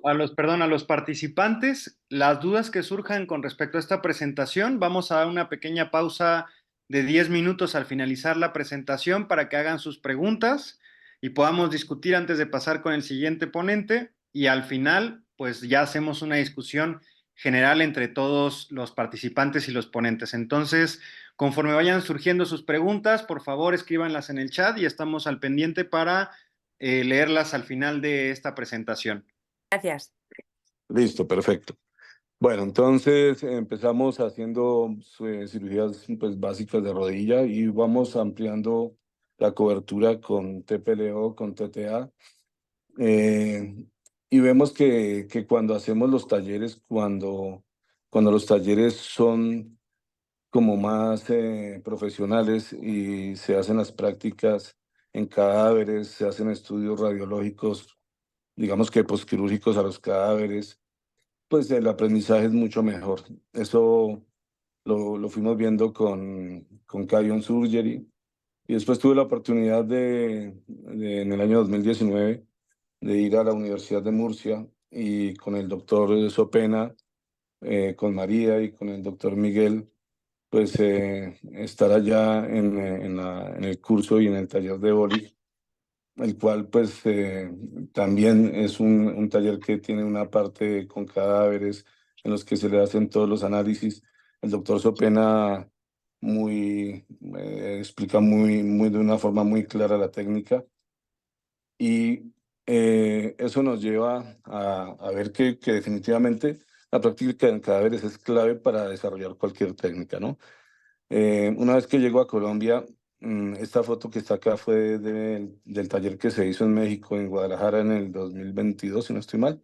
A los participantes, las dudas que surjan con respecto a esta presentación, vamos a dar una pequeña pausa de 10 minutos al finalizar la presentación para que hagan sus preguntas y podamos discutir antes de pasar con el siguiente ponente y al final, pues ya hacemos una discusión general entre todos los participantes y los ponentes. Entonces, conforme vayan surgiendo sus preguntas, por favor escríbanlas en el chat y estamos al pendiente para leerlas al final de esta presentación. Gracias. Listo, perfecto. Bueno, entonces empezamos haciendo cirugías pues, básicas de rodilla y vamos ampliando la cobertura con TPLO, con TTA. eh, y vemos que cuando hacemos los talleres, cuando los talleres son como más profesionales y se hacen las prácticas en cadáveres, se hacen estudios radiológicos, digamos que posquirúrgicos a los cadáveres, pues el aprendizaje es mucho mejor. Eso lo fuimos viendo con Cardion Surgery. Y después tuve la oportunidad en el año 2019, de ir a la Universidad de Murcia y con el doctor Sopena, con María y con el doctor Miguel, pues estar allá en el curso y en el taller de Boli, el cual pues también es un taller que tiene una parte con cadáveres en los que se le hacen todos los análisis. El doctor Sopena explica de una forma muy clara la técnica y eso nos lleva a ver que definitivamente la práctica en cadáveres es clave para desarrollar cualquier técnica, ¿no? Una vez que llego a Colombia, esta foto que está acá fue del taller que se hizo en México, en Guadalajara, en el 2022, si no estoy mal.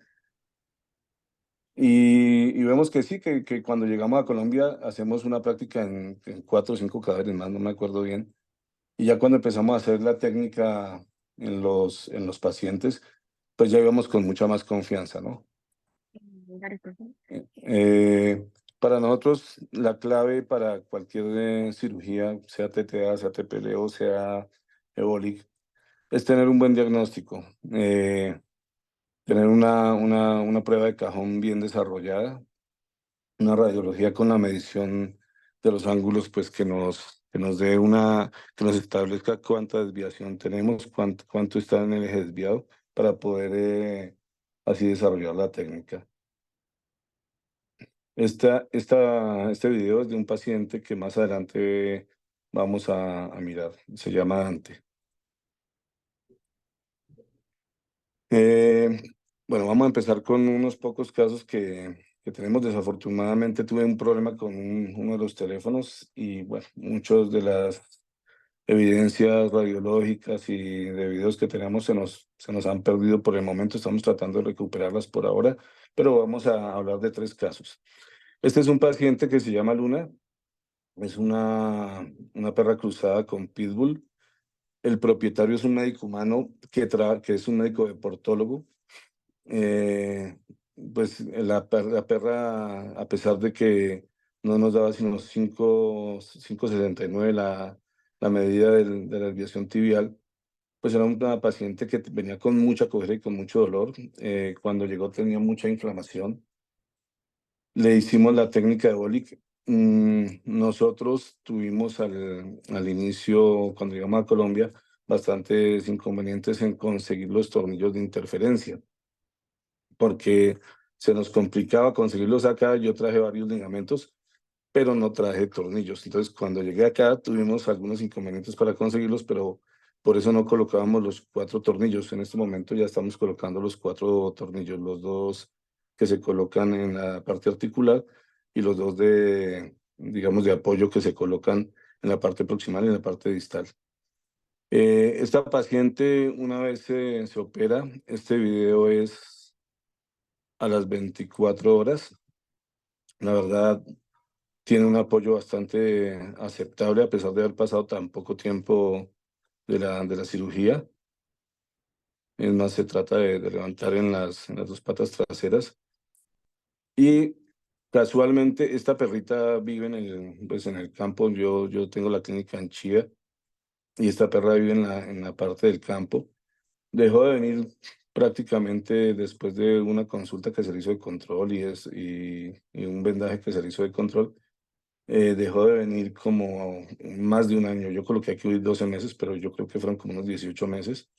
Y vemos que sí, que cuando llegamos a Colombia hacemos una práctica en 4 o 5 cadáveres más, no me acuerdo bien. Y ya cuando empezamos a hacer la técnica en los pacientes, pues ya íbamos con mucha más confianza, ¿no? Eh, para nosotros, la clave para cualquier cirugía, sea TTA, sea TPLO, sea Embolic, es tener un buen diagnóstico, tener una prueba de cajón bien desarrollada, una radiología con la medición de los ángulos, pues que nos establezca cuánta desviación tenemos, cuánto está en el eje desviado, para poder así desarrollar la técnica. Este video es de un paciente que más adelante vamos a mirar. Se llama Dante. Eh, bueno, vamos a empezar con unos pocos casos que tenemos. Desafortunadamente tuve un problema con uno de los teléfonos y bueno, muchas de las evidencias radiológicas y de videos que tenemos se nos han perdido por el momento. Estamos tratando de recuperarlas por ahora, pero vamos a hablar de 3 casos. Este es un paciente que se llama Luna. Es una perra cruzada con Pitbull. El propietario es un médico humano que es un médico deportólogo. Eh, pues la perra, a pesar de que no nos daba sino 5,69 la medida de la desviación tibial, pues era una paciente que venía con mucha cojera y con mucho dolor. Cuando llegó tenía mucha inflamación. Le hicimos la técnica de Bolic. Nosotros tuvimos al inicio, cuando llegamos a Colombia, bastantes inconvenientes en conseguir los tornillos de interferencia, porque se nos complicaba conseguirlos acá. Yo traje varios ligamentos, pero no traje tornillos. Entonces, cuando llegué acá, tuvimos algunos inconvenientes para conseguirlos, pero por eso no colocábamos los 4 tornillos. En este momento ya estamos colocando los 4 tornillos, los 2 que se colocan en la parte articular y los 2 digamos, de apoyo que se colocan en la parte proximal y en la parte distal. Esta paciente, una vez se opera, este video es a las 24 horas. La verdad, tiene un apoyo bastante aceptable a pesar de haber pasado tan poco tiempo de la cirugía. Es más, se trata de levantar en las 2 patas traseras. Y casualmente esta perrita vive pues en el campo. Yo tengo la clínica en Chía y esta perra vive en la parte del campo. Dejó de venir prácticamente después de una consulta que se le hizo de control y un vendaje que se le hizo de control, dejó de venir como más de un año. Yo coloqué aquí 12 meses, pero yo creo que fueron como unos 18 meses.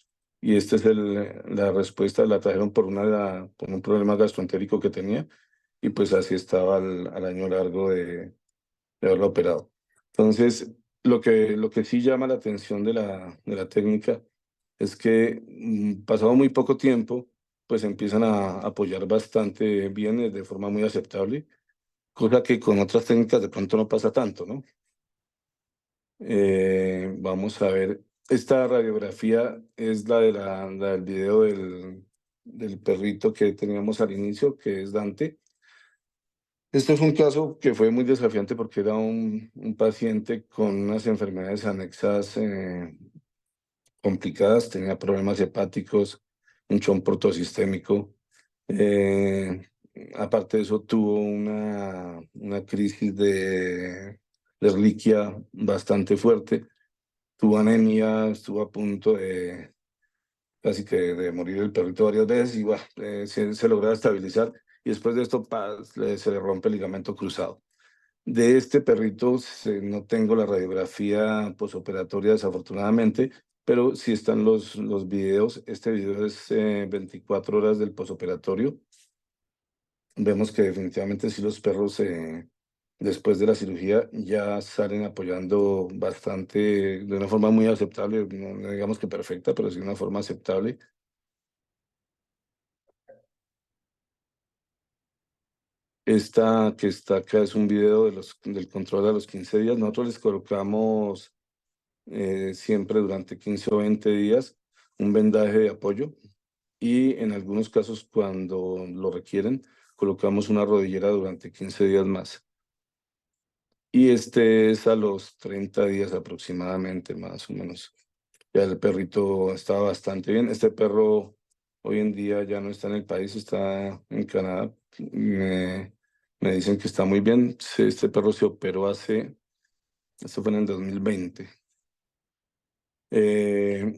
Y esta es la respuesta, la trajeron por un problema gastroentérico que tenía, y pues así estaba al año largo de haberlo operado. Entonces, lo que sí llama la atención de la técnica es que pasado muy poco tiempo, pues empiezan a apoyar bastante bien, de forma muy aceptable, cosa que con otras técnicas de pronto no pasa tanto, ¿no? Vamos a ver, esta radiografía es la del video del perrito que teníamos al inicio, que es Dante. Este es un caso que fue muy desafiante porque era un paciente con unas enfermedades anexas complicadas, tenía problemas hepáticos, un chomp portosistémico. eh, Aparte de eso, tuvo una crisis de reliquia bastante fuerte, tuvo anemia, estuvo a punto de casi que de morir el perrito varias veces y bueno, se lograba estabilizar, y después de esto se le rompe el ligamento cruzado. De este perrito no tengo la radiografía posoperatoria, desafortunadamente, pero sí están los videos. Este video es 24 horas del posoperatorio. Vemos que definitivamente sí los perros, después de la cirugía, ya salen apoyando bastante, de una forma muy aceptable, no digamos que perfecta, pero sí de una forma aceptable. Esta que está acá es un video del control a los 15 días. Nosotros les colocamos siempre durante 15 o 20 días un vendaje de apoyo, y en algunos casos, cuando lo requieren, colocamos una rodillera durante 15 días más. Y este es a los 30 días aproximadamente, más o menos. Ya el perrito está bastante bien. Este perro hoy en día ya no está en el país, está en Canadá. Me dicen que está muy bien. Este perro se operó esto fue en el 2020. Eh,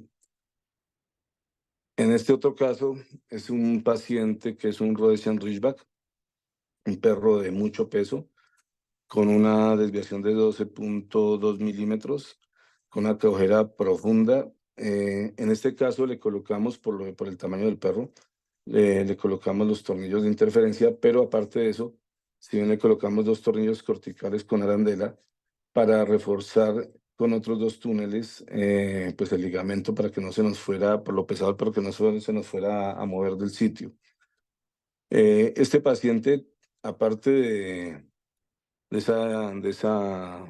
En este otro caso, es un paciente que es un Rhodesian Ridgeback, un perro de mucho peso, con una desviación de 12,2 milímetros, con una cojera profunda. En este caso le colocamos, por el tamaño del perro, le colocamos los tornillos de interferencia, pero aparte de eso, si bien le colocamos 2 tornillos corticales con arandela para reforzar con otros 2 túneles, pues el ligamento, para que no se nos fuera, por lo pesado, pero que no se nos fuera a mover del sitio. Este paciente, aparte de esa, de esa,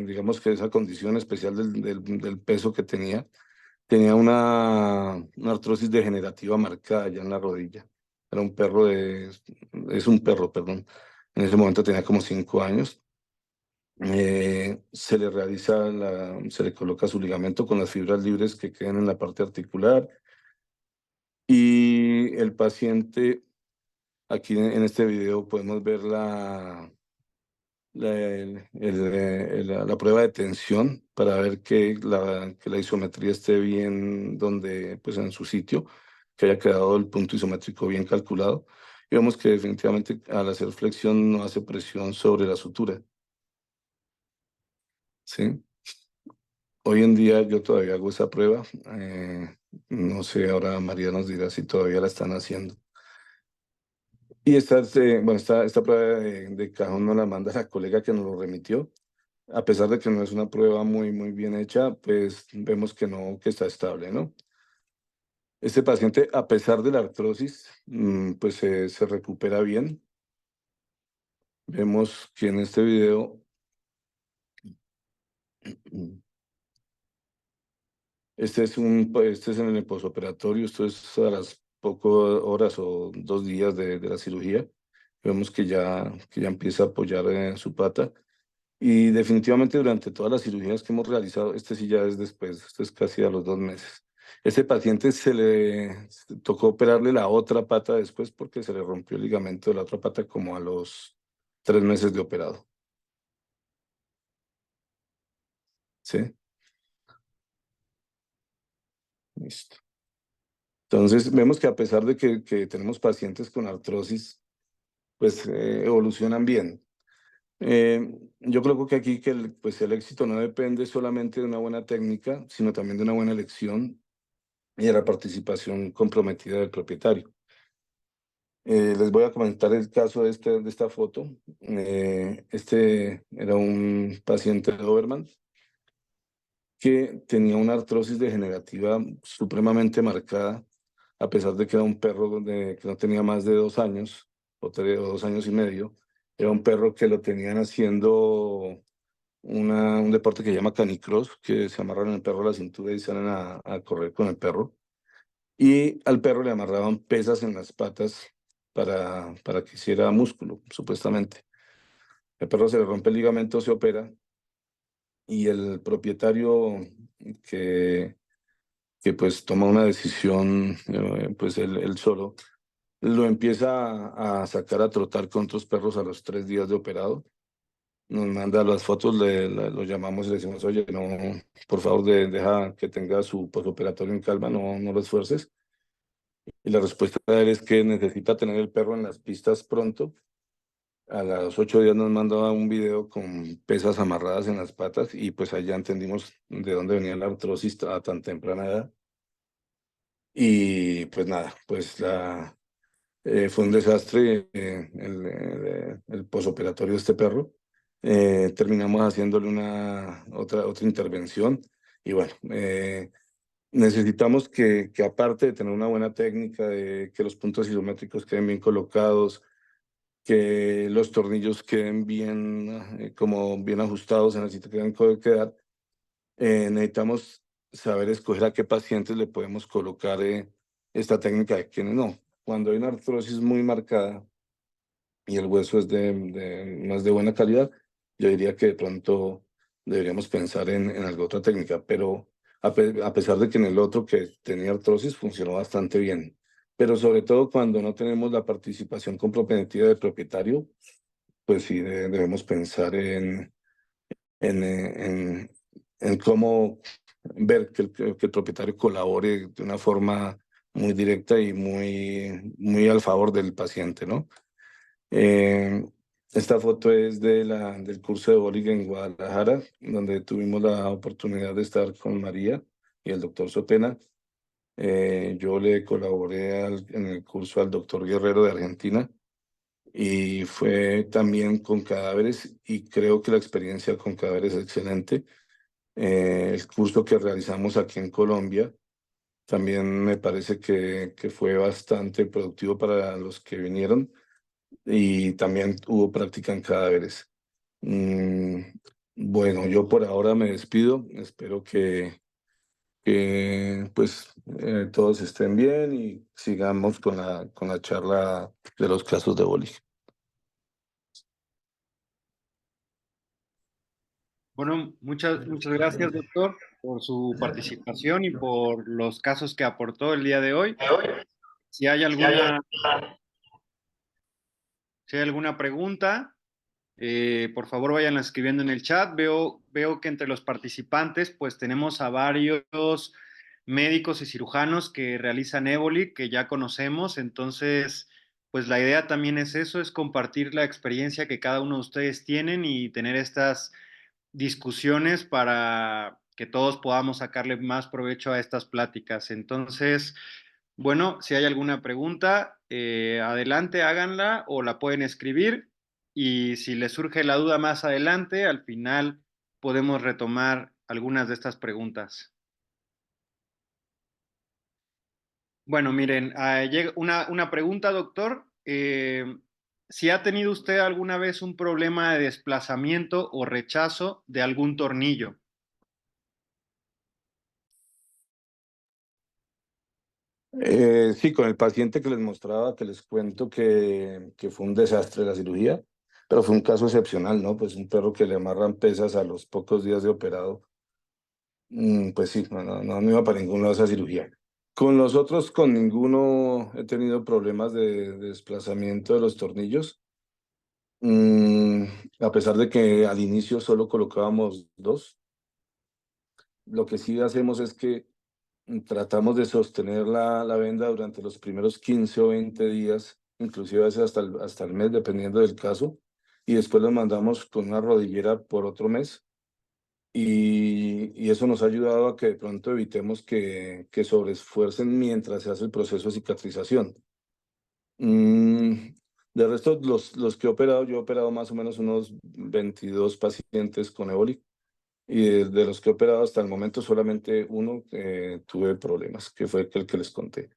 digamos que esa condición especial del peso que tenía una artrosis degenerativa marcada ya en la rodilla. Era un perro es un perro, perdón. En ese momento tenía como 5 años. Se le coloca su ligamento con las fibras libres que quedan en la parte articular, y el paciente, aquí en este video podemos ver la prueba de tensión para ver que la isometría esté bien donde, pues en su sitio, que haya quedado el punto isométrico bien calculado. Y vemos que definitivamente al hacer flexión no hace presión sobre la sutura, ¿sí? Hoy en día yo todavía hago esa prueba. No sé, ahora María nos dirá si todavía la están haciendo. Y esta prueba de cajón nos la manda la colega que nos lo remitió. A pesar de que no es una prueba muy, muy bien hecha, pues vemos que no, que está estable, ¿no? Este paciente, a pesar de la artrosis, pues se recupera bien. Vemos que en este video, este es en el posoperatorio, esto es a las pocas horas o 2 días de la cirugía. Vemos que ya empieza a apoyar su pata. Y definitivamente durante todas las cirugías que hemos realizado, este sí ya es después, esto es casi a los 2 meses. Este paciente se tocó operarle la otra pata después porque se le rompió el ligamento de la otra pata como a los 3 meses de operado. ¿Sí? Listo. Entonces, vemos que a pesar de que tenemos pacientes con artrosis, pues evolucionan bien. Yo creo que aquí que pues el éxito no depende solamente de una buena técnica, sino también de una buena elección y de la participación comprometida del propietario. Les voy a comentar el caso de esta foto. Este era un paciente de Doberman que tenía una artrosis degenerativa supremamente marcada, a pesar de que era un perro que no tenía más de 2 años, o 2 años y medio. Era un perro que lo tenían haciendo un deporte que se llama canicross, que se amarran el perro a la cintura y salen a correr con el perro. Y al perro le amarraban pesas en las patas para que hiciera músculo, supuestamente. El perro se le rompe el ligamento, se opera, y el propietario que, que pues toma una decisión, pues él solo, lo empieza a sacar a trotar con otros perros a los 3 días de operado. Nos manda las fotos, lo llamamos y le decimos, oye, no, por favor, deja que tenga su posoperatorio en calma, no lo esfuerces. Y la respuesta de él es que necesita tener el perro en las pistas pronto. A los 8 días nos mandaba un video con pesas amarradas en las patas y pues ahí ya entendimos de dónde venía la artrosis a tan temprana edad. Y pues nada, pues fue un desastre el posoperatorio de este perro. Terminamos haciéndole otra intervención y bueno, necesitamos que aparte de tener una buena técnica, de que los puntos isométricos queden bien colocados, que los tornillos queden bien, como bien ajustados en el sitio que deben quedar, necesitamos saber escoger a qué pacientes le podemos colocar esta técnica de quienes no. Cuando hay una artrosis muy marcada y el hueso es no es de buena calidad, yo diría que de pronto deberíamos pensar en alguna otra técnica, pero a pesar de que en el otro que tenía artrosis funcionó bastante bien. Pero sobre todo cuando no tenemos la participación comprometida del propietario, pues sí debemos pensar en, eh, en, en cómo ver que el propietario colabore de una forma muy directa y muy al favor del paciente, ¿no? Eh, Esta foto es del curso de bowling en Guadalajara, donde tuvimos la oportunidad de estar con María y el doctor Sopena. Yo le colaboré en el curso al doctor Guerrero de Argentina y fue también con cadáveres y creo que la experiencia con cadáveres es excelente. El curso que realizamos aquí en Colombia también me parece que fue bastante productivo para los que vinieron y también hubo práctica en cadáveres. Mm, bueno, yo por ahora me despido. Espero que pues todos estén bien y sigamos con la charla de los casos de boli. Bueno, muchas gracias, doctor, por su participación y por los casos que aportó el día de hoy. Si hay alguna, si hay alguna pregunta, por favor vayan escribiendo en el chat. Veo que entre los participantes, pues tenemos a varios médicos y cirujanos que realizan Éboli, que ya conocemos. Entonces, pues la idea también es eso, es compartir la experiencia que cada uno de ustedes tienen y tener estas discusiones para que todos podamos sacarle más provecho a estas pláticas. Entonces, bueno, si hay alguna pregunta, adelante, háganla o la pueden escribir y si les surge la duda más adelante, al final podemos retomar algunas de estas preguntas. Bueno, miren, llega una pregunta, doctor. Si ha tenido usted alguna vez un problema de desplazamiento o rechazo de algún tornillo. Sí, con el paciente que les mostraba, que les cuento que fue un desastre la cirugía, pero fue un caso excepcional, ¿no? Pues un perro que le amarran pesas a los pocos días de operado. Pues sí, no iba para ningún lado esa cirugía. Con los otros, con ninguno he tenido problemas de desplazamiento de los tornillos. Mm, a pesar de que al inicio solo colocábamos dos, lo que sí hacemos es que Tratamos de sostener la venda durante los primeros 15 o 20 días, inclusive a veces hasta el mes, dependiendo del caso, y después los mandamos con una rodillera por otro mes. Y eso nos ha ayudado a que de pronto evitemos que sobreesfuercen mientras se hace el proceso de cicatrización. Mm, de resto, los que he operado, yo he operado más o menos unos 22 pacientes con Evolik, y de los que he operado hasta el momento solamente uno tuve problemas, que fue el que les conté.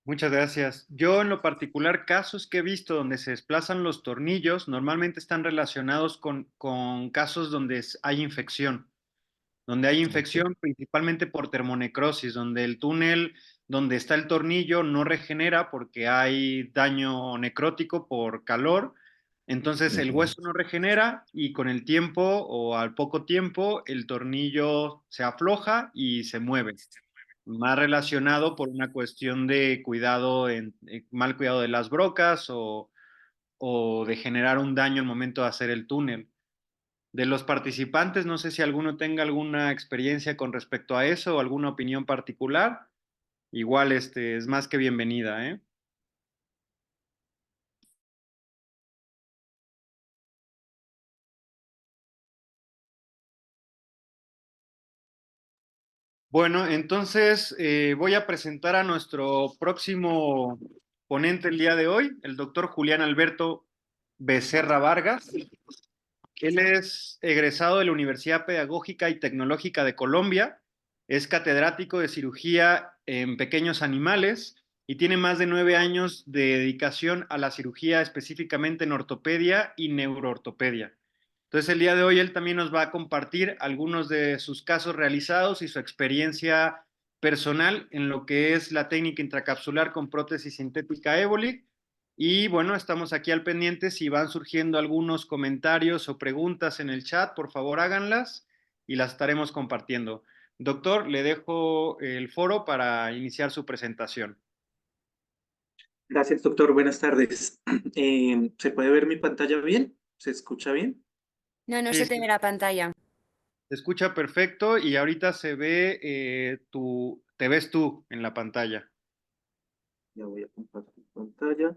Muchas gracias. Yo en lo particular, casos que he visto donde se desplazan los tornillos, normalmente están relacionados con casos donde hay infección. Donde hay Ok. infección principalmente por termonecrosis, donde el túnel donde está el tornillo no regenera porque hay daño necrótico por calor, entonces el Ujú. hueso no regenera y con el tiempo o al poco tiempo el tornillo se afloja y se mueve, más relacionado por una cuestión de cuidado, mal cuidado de las brocas o de generar un daño al momento de hacer el túnel. De los participantes, no sé si alguno tenga alguna experiencia con respecto a eso o alguna opinión particular. Igual es más que bienvenida, ¿eh? Bueno, entonces voy a presentar a nuestro próximo ponente el día de hoy, el doctor Julián Alberto Becerra Vargas. Él es egresado de la Universidad Pedagógica y Tecnológica de Colombia, es catedrático de cirugía en pequeños animales y tiene más de 9 años de dedicación a la cirugía, específicamente en ortopedia y neuroortopedia. Entonces, el día de hoy él también nos va a compartir algunos de sus casos realizados y su experiencia personal en lo que es la técnica intracapsular con prótesis sintética Evolic. Y bueno, estamos aquí al pendiente. Si van surgiendo algunos comentarios o preguntas en el chat, por favor háganlas y las estaremos compartiendo. Doctor, le dejo el foro para iniciar su presentación. Gracias, doctor. Buenas tardes. ¿Se puede ver mi pantalla bien? ¿Se escucha bien? No, no Sí, se te ve la pantalla. se escucha perfecto y ahorita se ve te ves tú en la pantalla. Ya voy a compartir pantalla.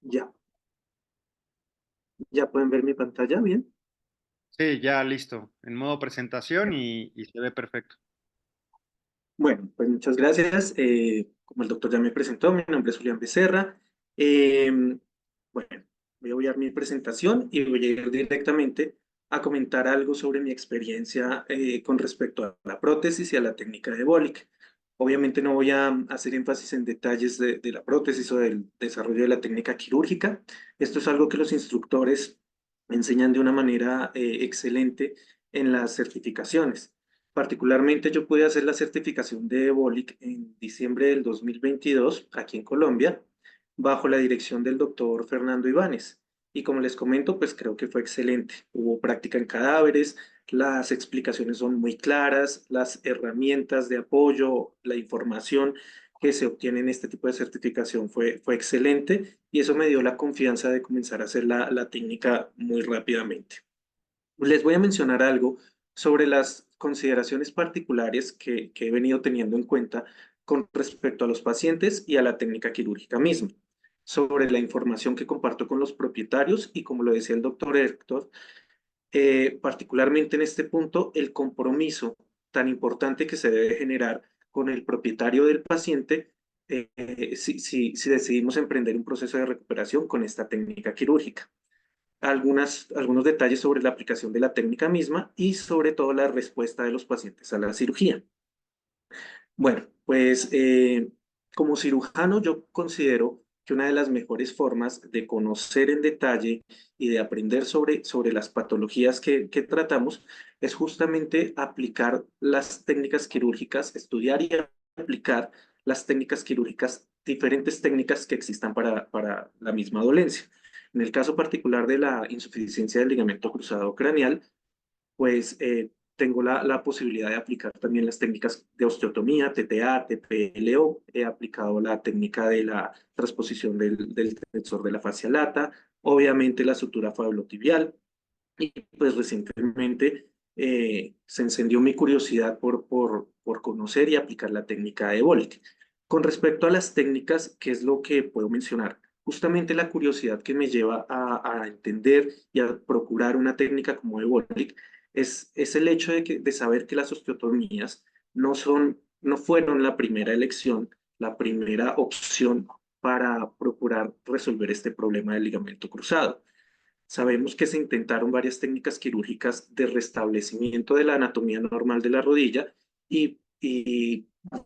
Ya. ¿Ya pueden ver mi pantalla bien? Sí, ya listo, en modo presentación y se ve perfecto. Bueno, pues muchas gracias. Como el doctor ya me presentó, mi nombre es Julián Becerra. Eh, bueno, voy a dar mi presentación y voy a ir directamente a comentar algo sobre mi experiencia con respecto a la prótesis y a la técnica de Bolick. Obviamente no voy a hacer énfasis en detalles de la prótesis o del desarrollo de la técnica quirúrgica. Esto es algo que los instructores enseñan de una manera excelente en las certificaciones. Particularmente yo pude hacer la certificación de Ebolic en diciembre del 2022 aquí en Colombia, bajo la dirección del doctor Fernando Ibáñez. Y como les comento, pues creo que fue excelente. Hubo práctica en cadáveres, las explicaciones son muy claras, las herramientas de apoyo, la información que se obtiene en este tipo de certificación fue excelente y eso me dio la confianza de comenzar a hacer la técnica muy rápidamente. Les voy a mencionar algo sobre las consideraciones particulares que he venido teniendo en cuenta con respecto a los pacientes y a la técnica quirúrgica misma, sobre la información que comparto con los propietarios y como lo decía el doctor Héctor, particularmente en este punto, el compromiso tan importante que se debe generar con el propietario del paciente si decidimos emprender un proceso de recuperación con esta técnica quirúrgica algunos detalles sobre la aplicación de la técnica misma y sobre todo la respuesta de los pacientes a la cirugía. Bueno, pues como cirujano yo considero que una de las mejores formas de conocer en detalle y de aprender sobre las patologías que tratamos es justamente aplicar las técnicas quirúrgicas, estudiar y aplicar las técnicas quirúrgicas, diferentes técnicas que existan para la misma dolencia. En el caso particular de la insuficiencia del ligamento cruzado craneal, pues tengo la posibilidad de aplicar también las técnicas de osteotomía, TTA, TPLO. He aplicado la técnica de la transposición del tensor de la fascia lata, obviamente la sutura fabulotibial. Y pues recientemente se encendió mi curiosidad por conocer y aplicar la técnica de Evolik. Con respecto a las técnicas, ¿qué es lo que puedo mencionar? Justamente la curiosidad que me lleva a entender y a procurar una técnica como Evolik es el hecho de saber que las osteotomías no fueron la primera elección, la primera opción para procurar resolver este problema del ligamento cruzado. Sabemos que se intentaron varias técnicas quirúrgicas de restablecimiento de la anatomía normal de la rodilla y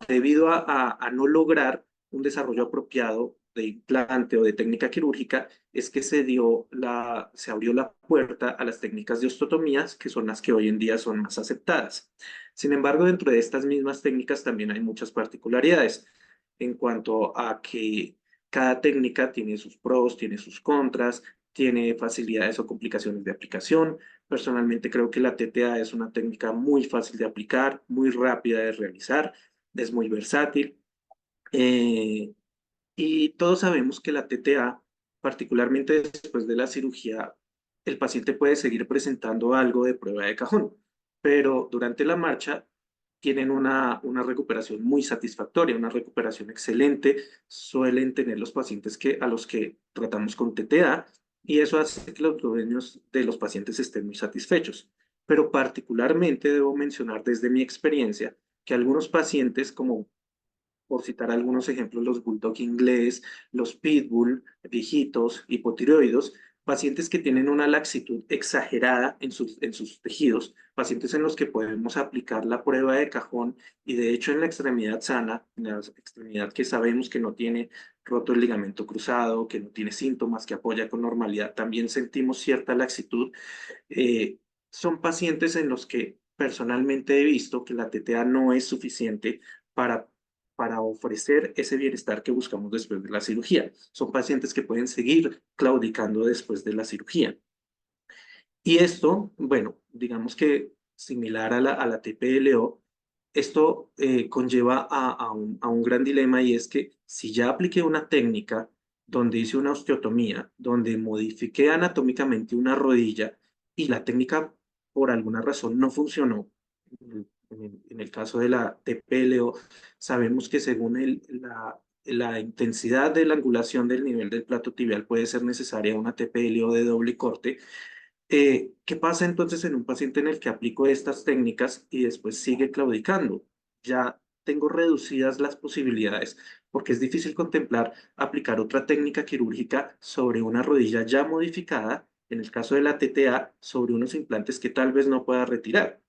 debido a no lograr un desarrollo apropiado de implante o de técnica quirúrgica, es que se abrió la puerta a las técnicas de osteotomías, que son las que hoy en día son más aceptadas. Sin embargo, dentro de estas mismas técnicas también hay muchas particularidades en cuanto a que cada técnica tiene sus pros, tiene sus contras, tiene facilidades o complicaciones de aplicación. Personalmente creo que la TTA es una técnica muy fácil de aplicar, muy rápida de realizar, es muy versátil. eh, y todos sabemos que la TTA, particularmente después de la cirugía, el paciente puede seguir presentando algo de prueba de cajón, pero durante la marcha tienen una recuperación muy satisfactoria, una recuperación excelente. Suelen tener los pacientes a los que tratamos con TTA y eso hace que los dueños de los pacientes estén muy satisfechos. Pero particularmente debo mencionar desde mi experiencia que algunos pacientes, como por citar algunos ejemplos, los bulldog inglés, los pitbull, viejitos, hipotiroides, pacientes que tienen una laxitud exagerada en sus tejidos, pacientes en los que podemos aplicar la prueba de cajón y de hecho en la extremidad sana, en la extremidad que sabemos que no tiene roto el ligamento cruzado, que no tiene síntomas, que apoya con normalidad, también sentimos cierta laxitud. Son pacientes en los que personalmente he visto que la TTA no es suficiente para, para ofrecer ese bienestar que buscamos después de la cirugía. Son pacientes que pueden seguir claudicando después de la cirugía. Y esto, bueno, digamos que similar a la TPLO, esto conlleva a un gran dilema y es que si ya apliqué una técnica donde hice una osteotomía, donde modifiqué anatómicamente una rodilla y la técnica por alguna razón no funcionó, en el caso de la TPLO, sabemos que según la intensidad de la angulación del nivel del plato tibial puede ser necesaria una TPLO de doble corte. ¿Qué pasa entonces en un paciente en el que aplico estas técnicas y después sigue claudicando? Ya tengo reducidas las posibilidades porque es difícil contemplar aplicar otra técnica quirúrgica sobre una rodilla ya modificada, en el caso de la TTA, sobre unos implantes que tal vez no pueda retirar.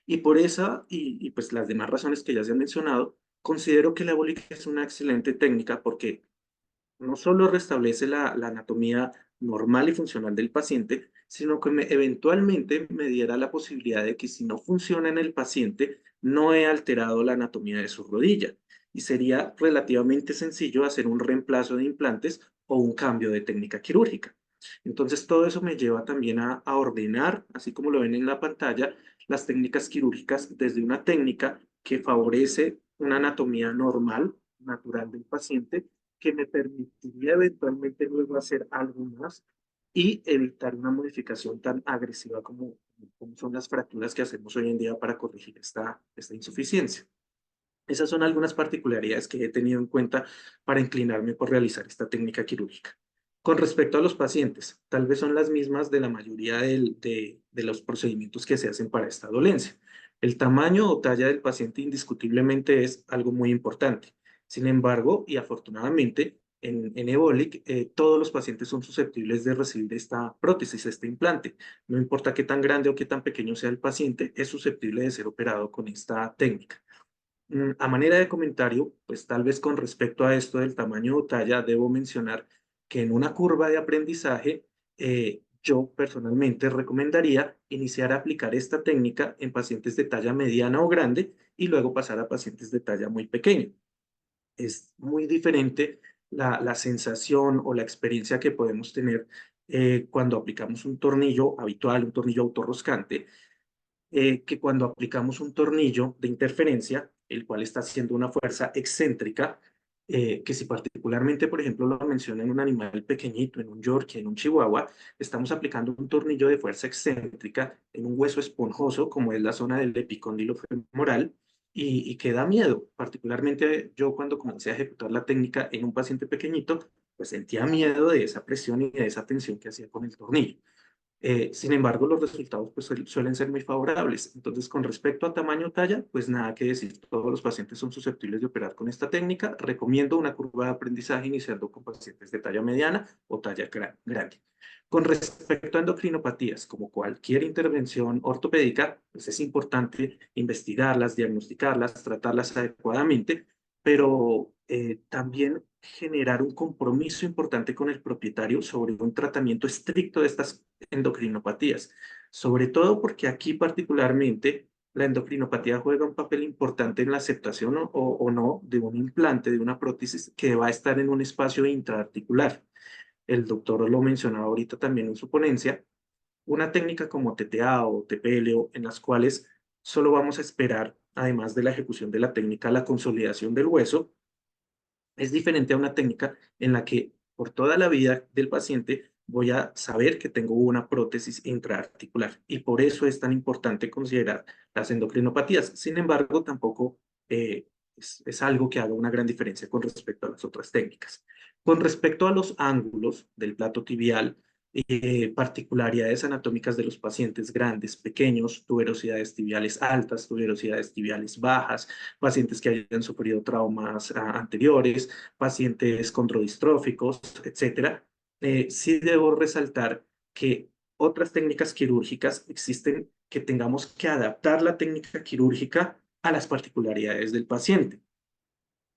Y por esa y pues las demás razones que ya se han mencionado, considero que la embólica es una excelente técnica porque no solo restablece la anatomía normal y funcional del paciente, sino que eventualmente me diera la posibilidad de que si no funciona en el paciente, no he alterado la anatomía de su rodilla. Y sería relativamente sencillo hacer un reemplazo de implantes o un cambio de técnica quirúrgica. Entonces, todo eso me lleva también a ordenar, así como lo ven en la pantalla, las técnicas quirúrgicas desde una técnica que favorece una anatomía normal, natural del paciente, que me permitiría eventualmente luego hacer algo más y evitar una modificación tan agresiva como son las fracturas que hacemos hoy en día para corregir esta insuficiencia. Esas son algunas particularidades que he tenido en cuenta para inclinarme por realizar esta técnica quirúrgica. Con respecto a los pacientes, tal vez son las mismas de la mayoría de los procedimientos que se hacen para esta dolencia. El tamaño o talla del paciente indiscutiblemente es algo muy importante. Sin embargo, y afortunadamente, en Evolic, todos los pacientes son susceptibles de recibir esta prótesis, este implante. No importa qué tan grande o qué tan pequeño sea el paciente, es susceptible de ser operado con esta técnica. A manera de comentario, pues tal vez con respecto a esto del tamaño o talla, debo mencionar que en una curva de aprendizaje, yo personalmente recomendaría iniciar a aplicar esta técnica en pacientes de talla mediana o grande y luego pasar a pacientes de talla muy pequeña. Es muy diferente la sensación o la experiencia que podemos tener cuando aplicamos un tornillo habitual, un tornillo autorroscante, que cuando aplicamos un tornillo de interferencia, el cual está haciendo una fuerza excéntrica, que si particularmente, por ejemplo, lo menciona en un animal pequeñito, en un Yorkie, en un Chihuahua, estamos aplicando un tornillo de fuerza excéntrica en un hueso esponjoso, como es la zona del epicóndilo femoral, y que da miedo. Particularmente yo cuando comencé a ejecutar la técnica en un paciente pequeñito, pues sentía miedo de esa presión y de esa tensión que hacía con el tornillo. Sin embargo, los resultados pues, suelen ser muy favorables. Entonces, con respecto a tamaño o talla, pues nada que decir. Todos los pacientes son susceptibles de operar con esta técnica. Recomiendo una curva de aprendizaje iniciando con pacientes de talla mediana o talla grande. Con respecto a endocrinopatías, como cualquier intervención ortopédica, pues es importante investigarlas, diagnosticarlas, tratarlas adecuadamente, pero también generar un compromiso importante con el propietario sobre un tratamiento estricto de estas endocrinopatías, sobre todo porque aquí particularmente la endocrinopatía juega un papel importante en la aceptación o no de un implante, de una prótesis que va a estar en un espacio intraarticular. El doctor lo mencionaba ahorita también en su ponencia, una técnica como TTA o TPLO en las cuales solo vamos a esperar, además de la ejecución de la técnica, la consolidación del hueso, es diferente a una técnica en la que por toda la vida del paciente voy a saber que tengo una prótesis intraarticular y por eso es tan importante considerar las endocrinopatías. Sin embargo, tampoco es algo que haga una gran diferencia con respecto a las otras técnicas. Con respecto a los ángulos del plato tibial, particularidades anatómicas de los pacientes grandes, pequeños, tuberosidades tibiales altas, tuberosidades tibiales bajas, pacientes que hayan sufrido traumas anteriores, pacientes condrodistróficos, etcétera. Sí debo resaltar que otras técnicas quirúrgicas existen que tengamos que adaptar la técnica quirúrgica a las particularidades del paciente.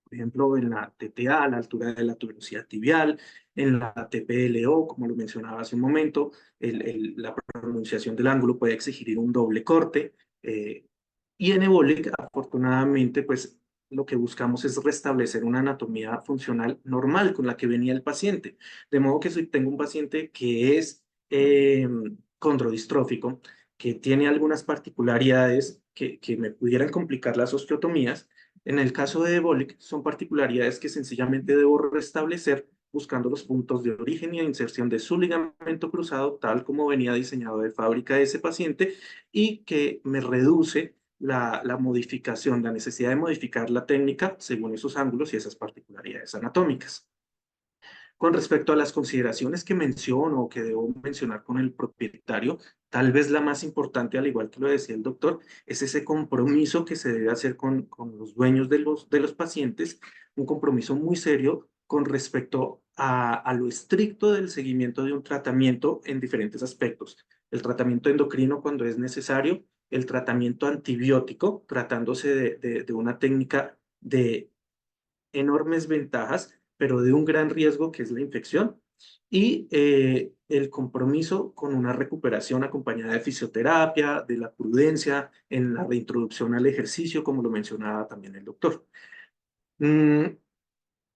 Por ejemplo, en la TTA, a la altura de la tuberosidad tibial, en la TPLO, como lo mencionaba hace un momento, la pronunciación del ángulo puede exigir un doble corte. Y en Embolic, afortunadamente, pues lo que buscamos es restablecer una anatomía funcional normal con la que venía el paciente. De modo que si tengo un paciente que es condrodistrófico, que tiene algunas particularidades que me pudieran complicar las osteotomías, en el caso de Embolic, son particularidades que sencillamente debo restablecer buscando los puntos de origen y de inserción de su ligamento cruzado, tal como venía diseñado de fábrica de ese paciente, y que me reduce la modificación, la necesidad de modificar la técnica según esos ángulos y esas particularidades anatómicas. Con respecto a las consideraciones que menciono o que debo mencionar con el propietario, tal vez la más importante, al igual que lo decía el doctor, es ese compromiso que se debe hacer con los dueños de los pacientes, un compromiso muy serio con respecto a lo estricto del seguimiento de un tratamiento en diferentes aspectos. El tratamiento endocrino cuando es necesario, el tratamiento antibiótico, tratándose de una técnica de enormes ventajas, pero de un gran riesgo que es la infección, y el compromiso con una recuperación acompañada de fisioterapia, de la prudencia en la reintroducción al ejercicio, como lo mencionaba también el doctor. Mm,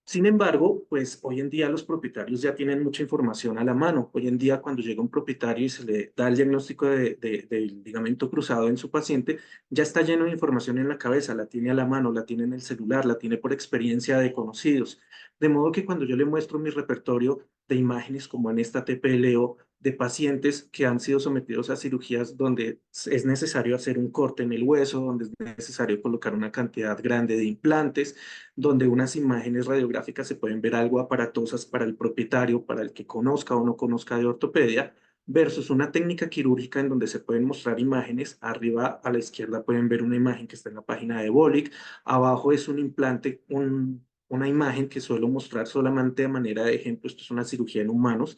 Sin embargo, pues hoy en día los propietarios ya tienen mucha información a la mano. Hoy en día cuando llega un propietario y se le da el diagnóstico del ligamento cruzado en su paciente, ya está lleno de información en la cabeza, la tiene a la mano, la tiene en el celular, la tiene por experiencia de conocidos. De modo que cuando yo le muestro mi repertorio de imágenes como en esta TPLO, de pacientes que han sido sometidos a cirugías donde es necesario hacer un corte en el hueso, donde es necesario colocar una cantidad grande de implantes, donde unas imágenes radiográficas se pueden ver algo aparatosas para el propietario, para el que conozca o no conozca de ortopedia, versus una técnica quirúrgica en donde se pueden mostrar imágenes. Arriba a la izquierda pueden ver una imagen que está en la página de Bolic, abajo es un implante, una imagen que suelo mostrar solamente de manera de ejemplo, esto es una cirugía en humanos,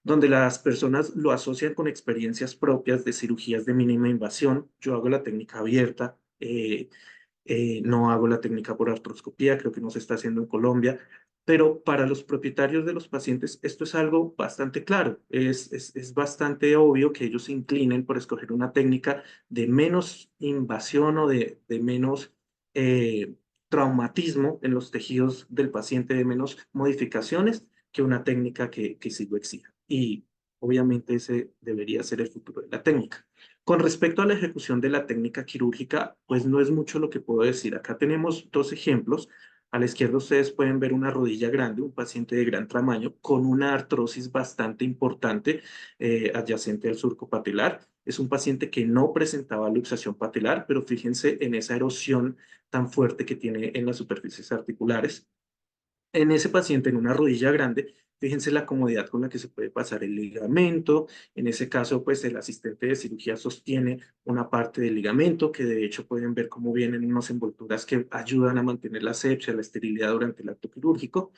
donde las personas lo asocian con experiencias propias de cirugías de mínima invasión. Yo hago la técnica abierta, no hago la técnica por artroscopía, creo que no se está haciendo en Colombia, pero para los propietarios de los pacientes esto es algo bastante claro, es bastante obvio que ellos se inclinen por escoger una técnica de menos invasión o de menos eh, traumatismo en los tejidos del paciente, de menos modificaciones que una técnica que sí lo exija. Y obviamente ese debería ser el futuro de la técnica. Con respecto a la ejecución de la técnica quirúrgica, pues no es mucho lo que puedo decir. Acá tenemos dos ejemplos. A la izquierda ustedes pueden ver una rodilla grande, un paciente de gran tamaño con una artrosis bastante importante adyacente al surco patelar. Es un paciente que no presentaba luxación patelar, pero fíjense en esa erosión tan fuerte que tiene en las superficies articulares. En ese paciente, en una rodilla grande, fíjense la comodidad con la que se puede pasar el ligamento. En ese caso, pues el asistente de cirugía sostiene una parte del ligamento, que de hecho pueden ver cómo vienen unas envolturas que ayudan a mantener la asepsia, la esterilidad durante el acto quirúrgico.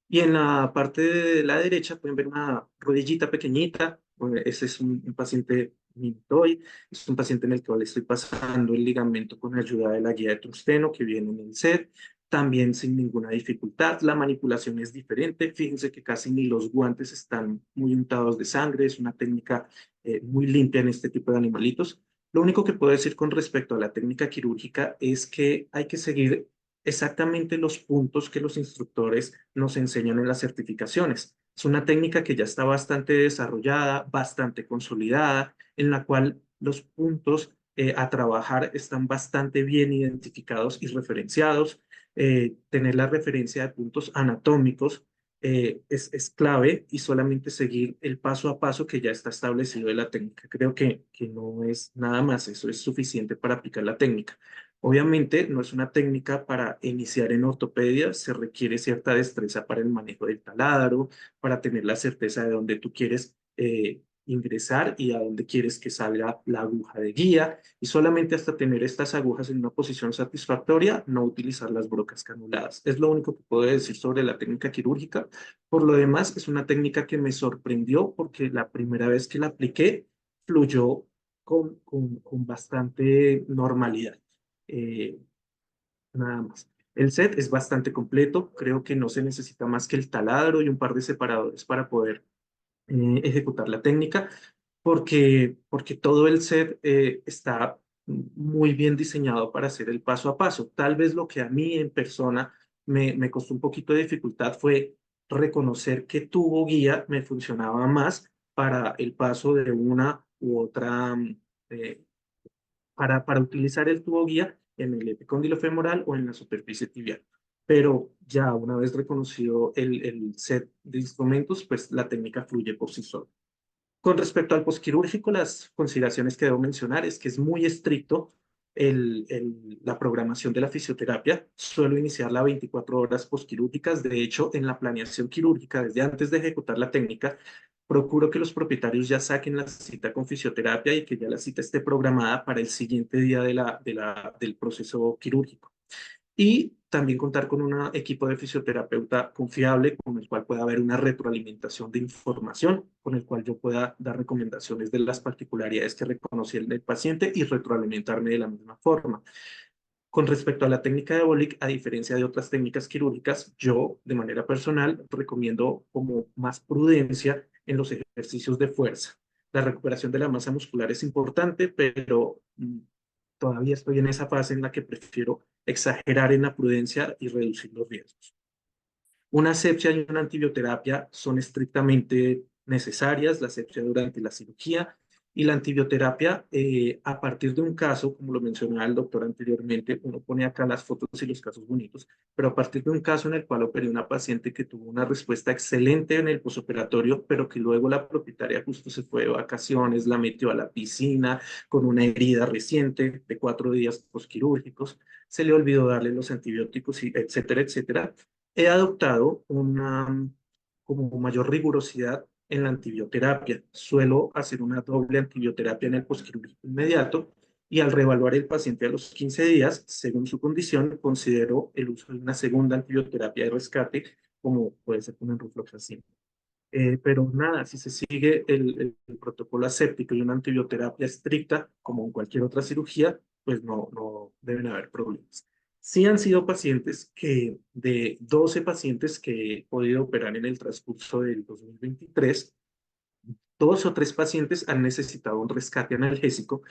Y en la parte de la derecha pueden ver una rodillita pequeñita. Ese es un paciente mintoy, es un paciente en el que le estoy pasando el ligamento con ayuda de la guía de tungsteno que viene en el set, también sin ninguna dificultad. La manipulación es diferente. Fíjense que casi ni los guantes están muy untados de sangre. Es una técnica muy limpia en este tipo de animalitos. Lo único que puedo decir con respecto a la técnica quirúrgica es que hay que seguir exactamente los puntos que los instructores nos enseñan en las certificaciones. Es una técnica que ya está bastante desarrollada, bastante consolidada, en la cual los puntos a trabajar están bastante bien identificados y referenciados. Tener la referencia de puntos anatómicos es clave, y solamente seguir el paso a paso que ya está establecido de la técnica. Creo que no es nada más, eso es suficiente para aplicar la técnica. Obviamente no es una técnica para iniciar en ortopedia, se requiere cierta destreza para el manejo del taladro, para tener la certeza de dónde tú quieres ingresar y a dónde quieres que salga la aguja de guía, y solamente hasta tener estas agujas en una posición satisfactoria, no utilizar las brocas canuladas. Es lo único que puedo decir sobre la técnica quirúrgica. Por lo demás, es una técnica que me sorprendió porque la primera vez que la apliqué fluyó con bastante normalidad. Eh, Nada más. El set es bastante completo, creo que no se necesita más que el taladro y un par de separadores para poder ejecutar la técnica, porque todo el set está muy bien diseñado para hacer el paso a paso. Tal vez lo que a mí en persona me costó un poquito de dificultad fue reconocer qué tubo guía me funcionaba más para el paso de una u otra eh, para utilizar el tubo guía en el epicóndilo femoral o en la superficie tibial. Pero ya una vez reconocido el set de instrumentos, pues la técnica fluye por sí sola. Con respecto al posquirúrgico, las consideraciones que debo mencionar es que es muy estricto la programación de la fisioterapia. Suelo iniciarla a 24 horas posquirúrgicas. De hecho, en la planeación quirúrgica, desde antes de ejecutar la técnica, procuro que los propietarios ya saquen la cita con fisioterapia y que ya la cita esté programada para el siguiente día del proceso quirúrgico. Y también contar con un equipo de fisioterapeuta confiable con el cual pueda haber una retroalimentación de información, con el cual yo pueda dar recomendaciones de las particularidades que reconocí el paciente y retroalimentarme de la misma forma. Con respecto a la técnica de Bolick, a diferencia de otras técnicas quirúrgicas, yo de manera personal recomiendo como más prudencia en los ejercicios de fuerza. La recuperación de la masa muscular es importante, pero todavía estoy en esa fase en la que prefiero exagerar en la prudencia y reducir los riesgos. Una asepsia y una antibioterapia son estrictamente necesarias, la asepsia durante la cirugía y la antibioterapia a partir de un caso, como lo mencionaba el doctor anteriormente, uno pone acá las fotos y los casos bonitos, pero a partir de un caso en el cual operé una paciente que tuvo una respuesta excelente en el posoperatorio, pero que luego la propietaria justo se fue de vacaciones, la metió a la piscina con una herida reciente de 4 días posquirúrgicos, se le olvidó darle los antibióticos, y etcétera, etcétera. He adoptado una como mayor rigurosidad en la antibioterapia. Suelo hacer una doble antibioterapia en el posquirúrgico inmediato, y al reevaluar el paciente a los 15 días, según su condición, considero el uso de una segunda antibioterapia de rescate, como puede ser con el rufloxacin. Pero nada, si se sigue el protocolo aséptico y una antibioterapia estricta, como en cualquier otra cirugía, pues no deben haber problemas. Sí han sido pacientes de 12 pacientes que he podido operar en el transcurso del 2023, 2 o 3 pacientes han necesitado un rescate analgésico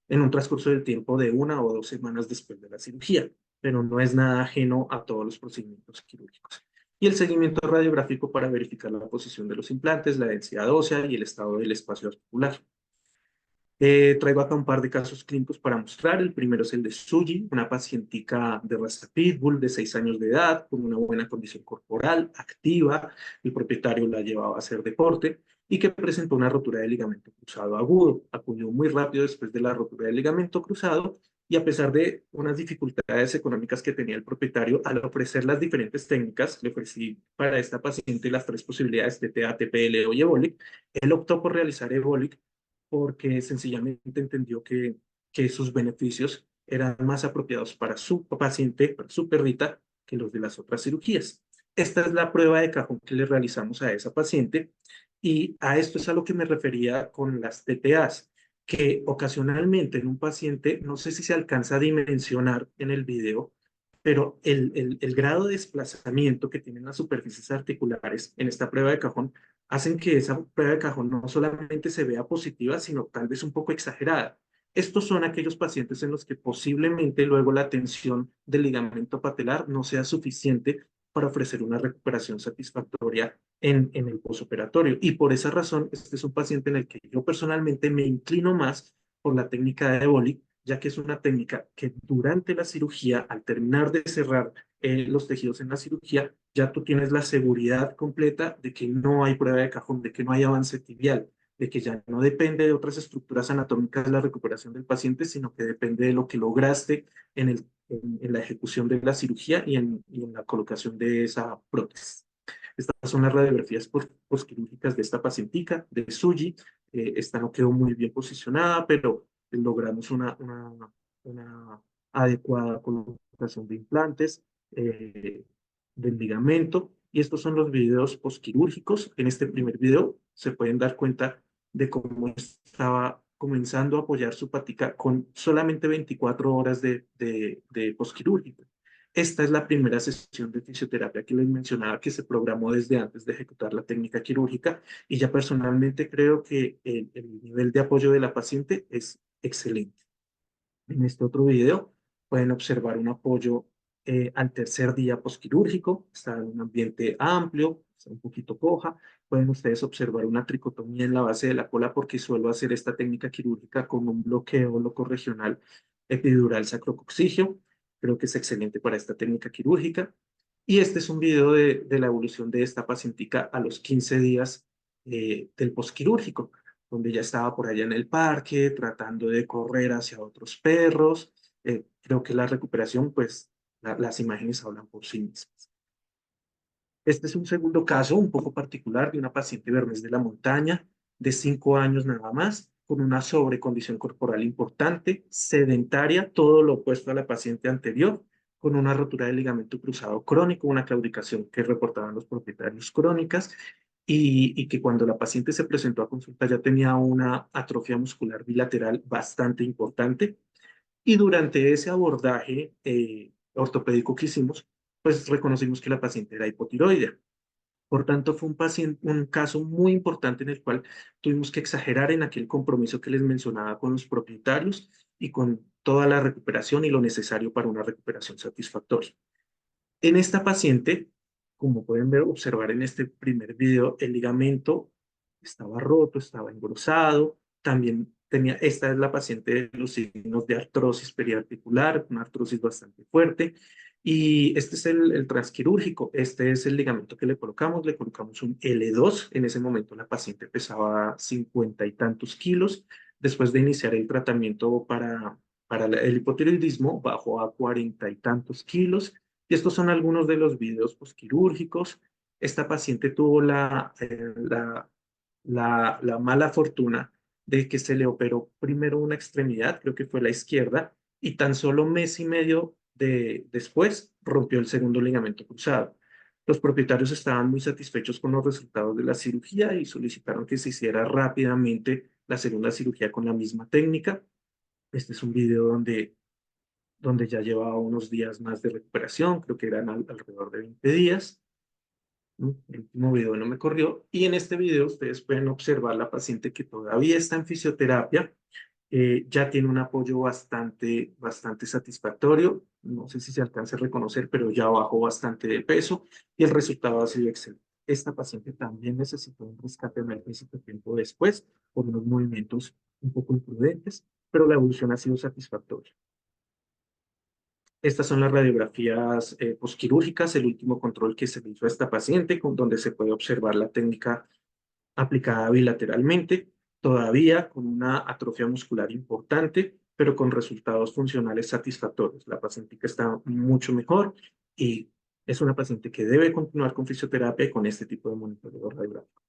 en un transcurso del tiempo de 1 o 2 semanas después de la cirugía, pero no es nada ajeno a todos los procedimientos quirúrgicos. Y el seguimiento radiográfico para verificar la posición de los implantes, la densidad ósea y el estado del espacio articular. Traigo acá un par de casos clínicos para mostrar. El primero es el de Suji, una pacientica de raza Pitbull de 6 años de edad, con una buena condición corporal, activa. El propietario la llevaba a hacer deporte y que presentó una rotura de ligamento cruzado agudo. Acudió muy rápido después de la rotura del ligamento cruzado y a pesar de unas dificultades económicas que tenía el propietario, al ofrecer las diferentes técnicas, le ofrecí para esta paciente las 3 posibilidades de TA, TPL y Embolic. Él optó por realizar Embolic porque sencillamente entendió que sus beneficios eran más apropiados para su paciente, para su perrita, que los de las otras cirugías. Esta es la prueba de cajón que le realizamos a esa paciente y a esto es a lo que me refería con las TPAs, que ocasionalmente en un paciente, no sé si se alcanza a dimensionar en el video, pero el grado de desplazamiento que tienen las superficies articulares en esta prueba de cajón hacen que esa prueba de cajón no solamente se vea positiva, sino tal vez un poco exagerada. Estos son aquellos pacientes en los que posiblemente luego la tensión del ligamento patelar no sea suficiente para ofrecer una recuperación satisfactoria en el posoperatorio. Y por esa razón, este es un paciente en el que yo personalmente me inclino más por la técnica de Embolic, ya que es una técnica que durante la cirugía, al terminar de cerrar los tejidos en la cirugía, ya tú tienes la seguridad completa de que no hay prueba de cajón, de que no hay avance tibial, de que ya no depende de otras estructuras anatómicas la recuperación del paciente, sino que depende de lo que lograste en la ejecución de la cirugía y en la colocación de esa prótesis. Estas son las radiografías postquirúrgicas de esta pacientica, de Suji. Esta no quedó muy bien posicionada, pero logramos una adecuada colocación de implantes, del ligamento. Y estos son los videos postquirúrgicos. En este primer video se pueden dar cuenta de cómo estaba comenzando a apoyar su patica con solamente 24 horas de postquirúrgico. Esta es la primera sesión de fisioterapia que les mencionaba que se programó desde antes de ejecutar la técnica quirúrgica y ya personalmente creo que el nivel de apoyo de la paciente es excelente. En este otro video pueden observar un apoyo al tercer día postquirúrgico, está en un ambiente amplio, está un poquito coja. Pueden ustedes observar una tricotomía en la base de la cola porque suelo hacer esta técnica quirúrgica con un bloqueo locorregional epidural sacrococcigio. Creo que es excelente para esta técnica quirúrgica. Y este es un video de la evolución de esta pacientica a los 15 días del postquirúrgico, donde ya estaba por allá en el parque, tratando de correr hacia otros perros. Creo que la recuperación, pues, las imágenes hablan por sí mismas. Este es un segundo caso, un poco particular, de una paciente Bernés de la montaña, de 5 años nada más, con una sobrecondición corporal importante, sedentaria, todo lo opuesto a la paciente anterior, con una rotura del ligamento cruzado crónico, una claudicación que reportaban los propietarios crónicas, y que cuando la paciente se presentó a consulta ya tenía una atrofia muscular bilateral bastante importante. Y durante ese abordaje ortopédico que hicimos, pues reconocimos que la paciente era hipotiroidea. Por tanto, fue un caso muy importante en el cual tuvimos que exagerar en aquel compromiso que les mencionaba con los propietarios y con toda la recuperación y lo necesario para una recuperación satisfactoria. En esta paciente, como pueden ver, observar en este primer video, el ligamento estaba roto, estaba engrosado, también tenía, esta es la paciente de los signos de artrosis periarticular, una artrosis bastante fuerte, y este es el transquirúrgico, este es el ligamento que le colocamos un L2, en ese momento la paciente pesaba 50 y tantos kilos, después de iniciar el tratamiento para el hipotiroidismo, bajó a 40 y tantos kilos, y estos son algunos de los videos postquirúrgicos. Esta paciente tuvo la mala fortuna de que se le operó primero una extremidad, creo que fue la izquierda, y tan solo mes y medio después rompió el segundo ligamento cruzado. Los propietarios estaban muy satisfechos con los resultados de la cirugía y solicitaron que se hiciera rápidamente la segunda cirugía con la misma técnica. Este es un video donde ya llevaba unos días más de recuperación, creo que eran alrededor de 20 días. El último video no me corrió. Y en este video ustedes pueden observar la paciente que todavía está en fisioterapia, ya tiene un apoyo bastante satisfactorio. No sé si se alcanza a reconocer, pero ya bajó bastante de peso y el resultado ha sido excelente. esta paciente también necesitó un rescate analgésico tiempo después por unos movimientos un poco imprudentes, pero la evolución ha sido satisfactoria. Estas son las radiografías posquirúrgicas, el último control que se le hizo a esta paciente, donde se puede observar la técnica aplicada bilateralmente, todavía con una atrofia muscular importante, pero con resultados funcionales satisfactorios. La paciente está mucho mejor y es una paciente que debe continuar con fisioterapia y con este tipo de monitoreo radiográfico.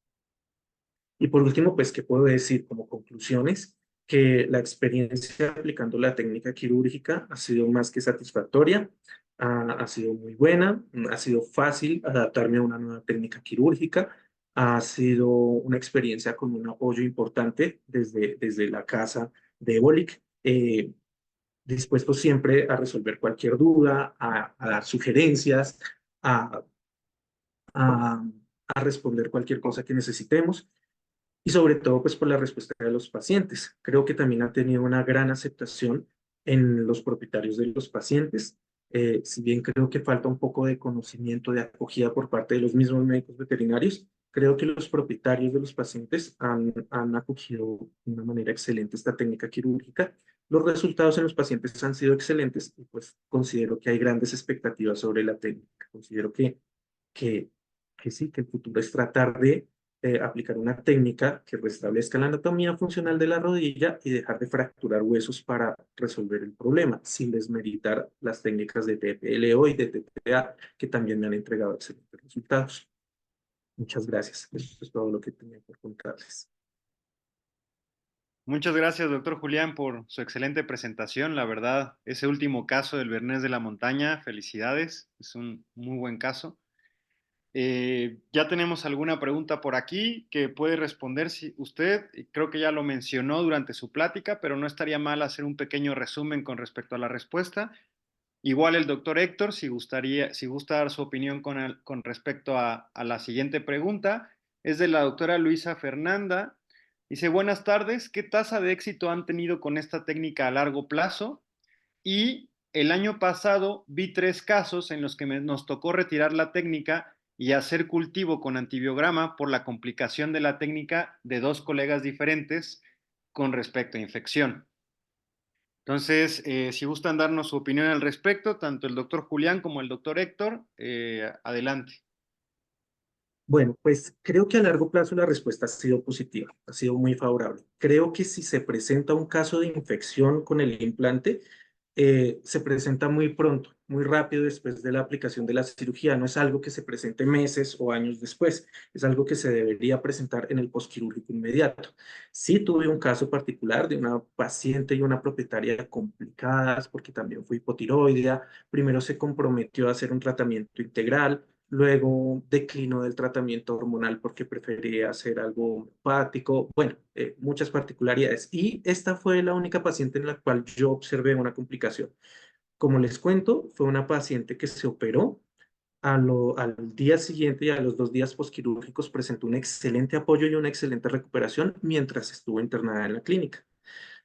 Y por último, pues, ¿qué puedo decir como conclusiones? Que la experiencia aplicando la técnica quirúrgica ha sido más que satisfactoria, ha sido muy buena, ha sido fácil adaptarme a una nueva técnica quirúrgica, ha sido una experiencia con un apoyo importante desde la casa de Ébolic, dispuesto siempre a resolver cualquier duda, a dar sugerencias, a, a, a responder cualquier cosa que necesitemos y sobre todo pues por la respuesta de los pacientes. Creo que también ha tenido una gran aceptación en los propietarios de los pacientes, si bien creo que falta un poco de conocimiento, de acogida por parte de los mismos médicos veterinarios, creo que los propietarios de los pacientes han acogido de una manera excelente esta técnica quirúrgica. Los resultados en los pacientes han sido excelentes y pues considero que hay grandes expectativas sobre la técnica. Considero que, que sí, que el futuro es tratar de aplicar una técnica que restablezca la anatomía funcional de la rodilla y dejar de fracturar huesos para resolver el problema, sin desmeritar las técnicas de TPLO y de TPA, que también me han entregado excelentes resultados. Muchas gracias. Eso es todo lo que tenía por contarles. Muchas gracias, doctor Julián, por su excelente presentación. La verdad, ese último caso del Bernés de la Montaña, felicidades, es un muy buen caso. Ya tenemos alguna pregunta por aquí que puede responder si usted, creo que ya lo mencionó durante su plática, pero no estaría mal hacer un pequeño resumen con respecto a la respuesta. Igual el doctor Héctor, si gusta dar su opinión con respecto a la siguiente pregunta, es de la doctora Luisa Fernanda. Dice, buenas tardes, ¿qué tasa de éxito han tenido con esta técnica a largo plazo? Y el año pasado vi 3 casos en los que nos tocó retirar la técnica y hacer cultivo con antibiograma por la complicación de la técnica de 2 colegas diferentes con respecto a infección. Entonces, si gustan darnos su opinión al respecto, tanto el doctor Julián como el doctor Héctor, adelante. Bueno, pues creo que a largo plazo la respuesta ha sido positiva, ha sido muy favorable. Creo que si se presenta un caso de infección con el implante, se presenta muy pronto, muy rápido después de la aplicación de la cirugía. No es algo que se presente meses o años después, es algo que se debería presentar en el posquirúrgico inmediato. Sí tuve un caso particular de una paciente y una propietaria complicadas porque también fue hipotiroidea. Primero se comprometió a hacer un tratamiento integral, luego declinó del tratamiento hormonal porque prefería hacer algo homeopático. Bueno, muchas particularidades. Y esta fue la única paciente en la cual yo observé una complicación. Como les cuento, fue una paciente que se operó. Al día siguiente y a los 2 días posquirúrgicos presentó un excelente apoyo y una excelente recuperación mientras estuvo internada en la clínica.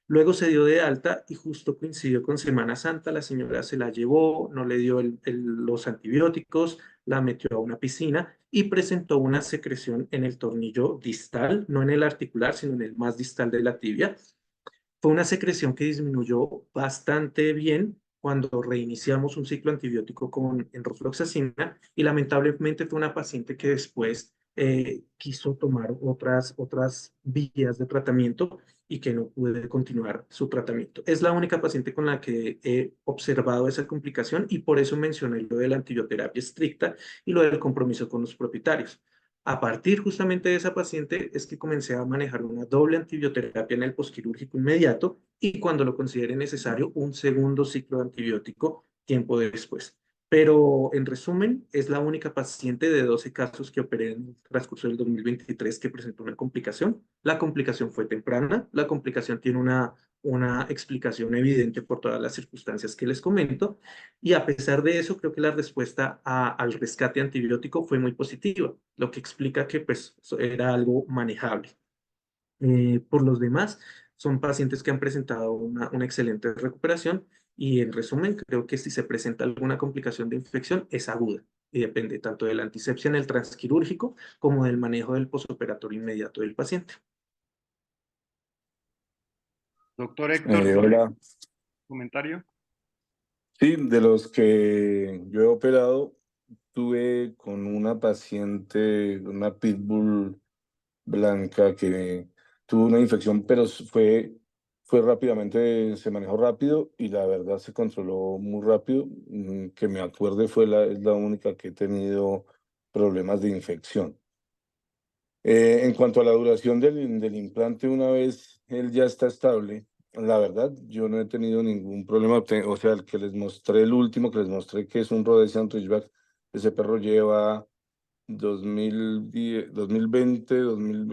Luego se dio de alta y justo coincidió con Semana Santa, la señora se la llevó, no le dio los antibióticos, la metió a una piscina y presentó una secreción en el tornillo distal, no en el articular, sino en el más distal de la tibia. Fue una secreción que disminuyó bastante bien cuando reiniciamos un ciclo antibiótico con enrofloxacina y lamentablemente fue una paciente que después quiso tomar otras vías de tratamiento y que no pude continuar su tratamiento. Es la única paciente con la que he observado esa complicación y por eso mencioné lo de la antibioterapia estricta y lo del compromiso con los propietarios. A partir justamente de esa paciente es que comencé a manejar una doble antibioterapia en el posquirúrgico inmediato y cuando lo considere necesario un segundo ciclo de antibiótico tiempo después. Pero en resumen, es la única paciente de 12 casos que operé en el transcurso del 2023 que presentó una complicación. La complicación fue temprana, la complicación tiene una explicación evidente por todas las circunstancias que les comento y a pesar de eso creo que la respuesta al rescate antibiótico fue muy positiva, lo que explica que pues era algo manejable. Por los demás, son pacientes que han presentado una excelente recuperación y en resumen, creo que si se presenta alguna complicación de infección es aguda. y depende tanto de la antisepsia en el transquirúrgico como del manejo del posoperatorio inmediato del paciente. Doctor Héctor, ¿tiene Hola. un comentario? Sí, de los que yo he operado, tuve con una paciente, una pitbull blanca que tuvo una infección, pero fue rápidamente, se manejó rápido y la verdad se controló muy rápido. Que me acuerde es la única que he tenido problemas de infección. En cuanto a la duración del implante, una vez él ya está estable, la verdad, yo no he tenido ningún problema. O sea, el que les mostré, el último que les mostré, que es un Rhodesian Ridgeback, ese perro lleva 2010, 2020,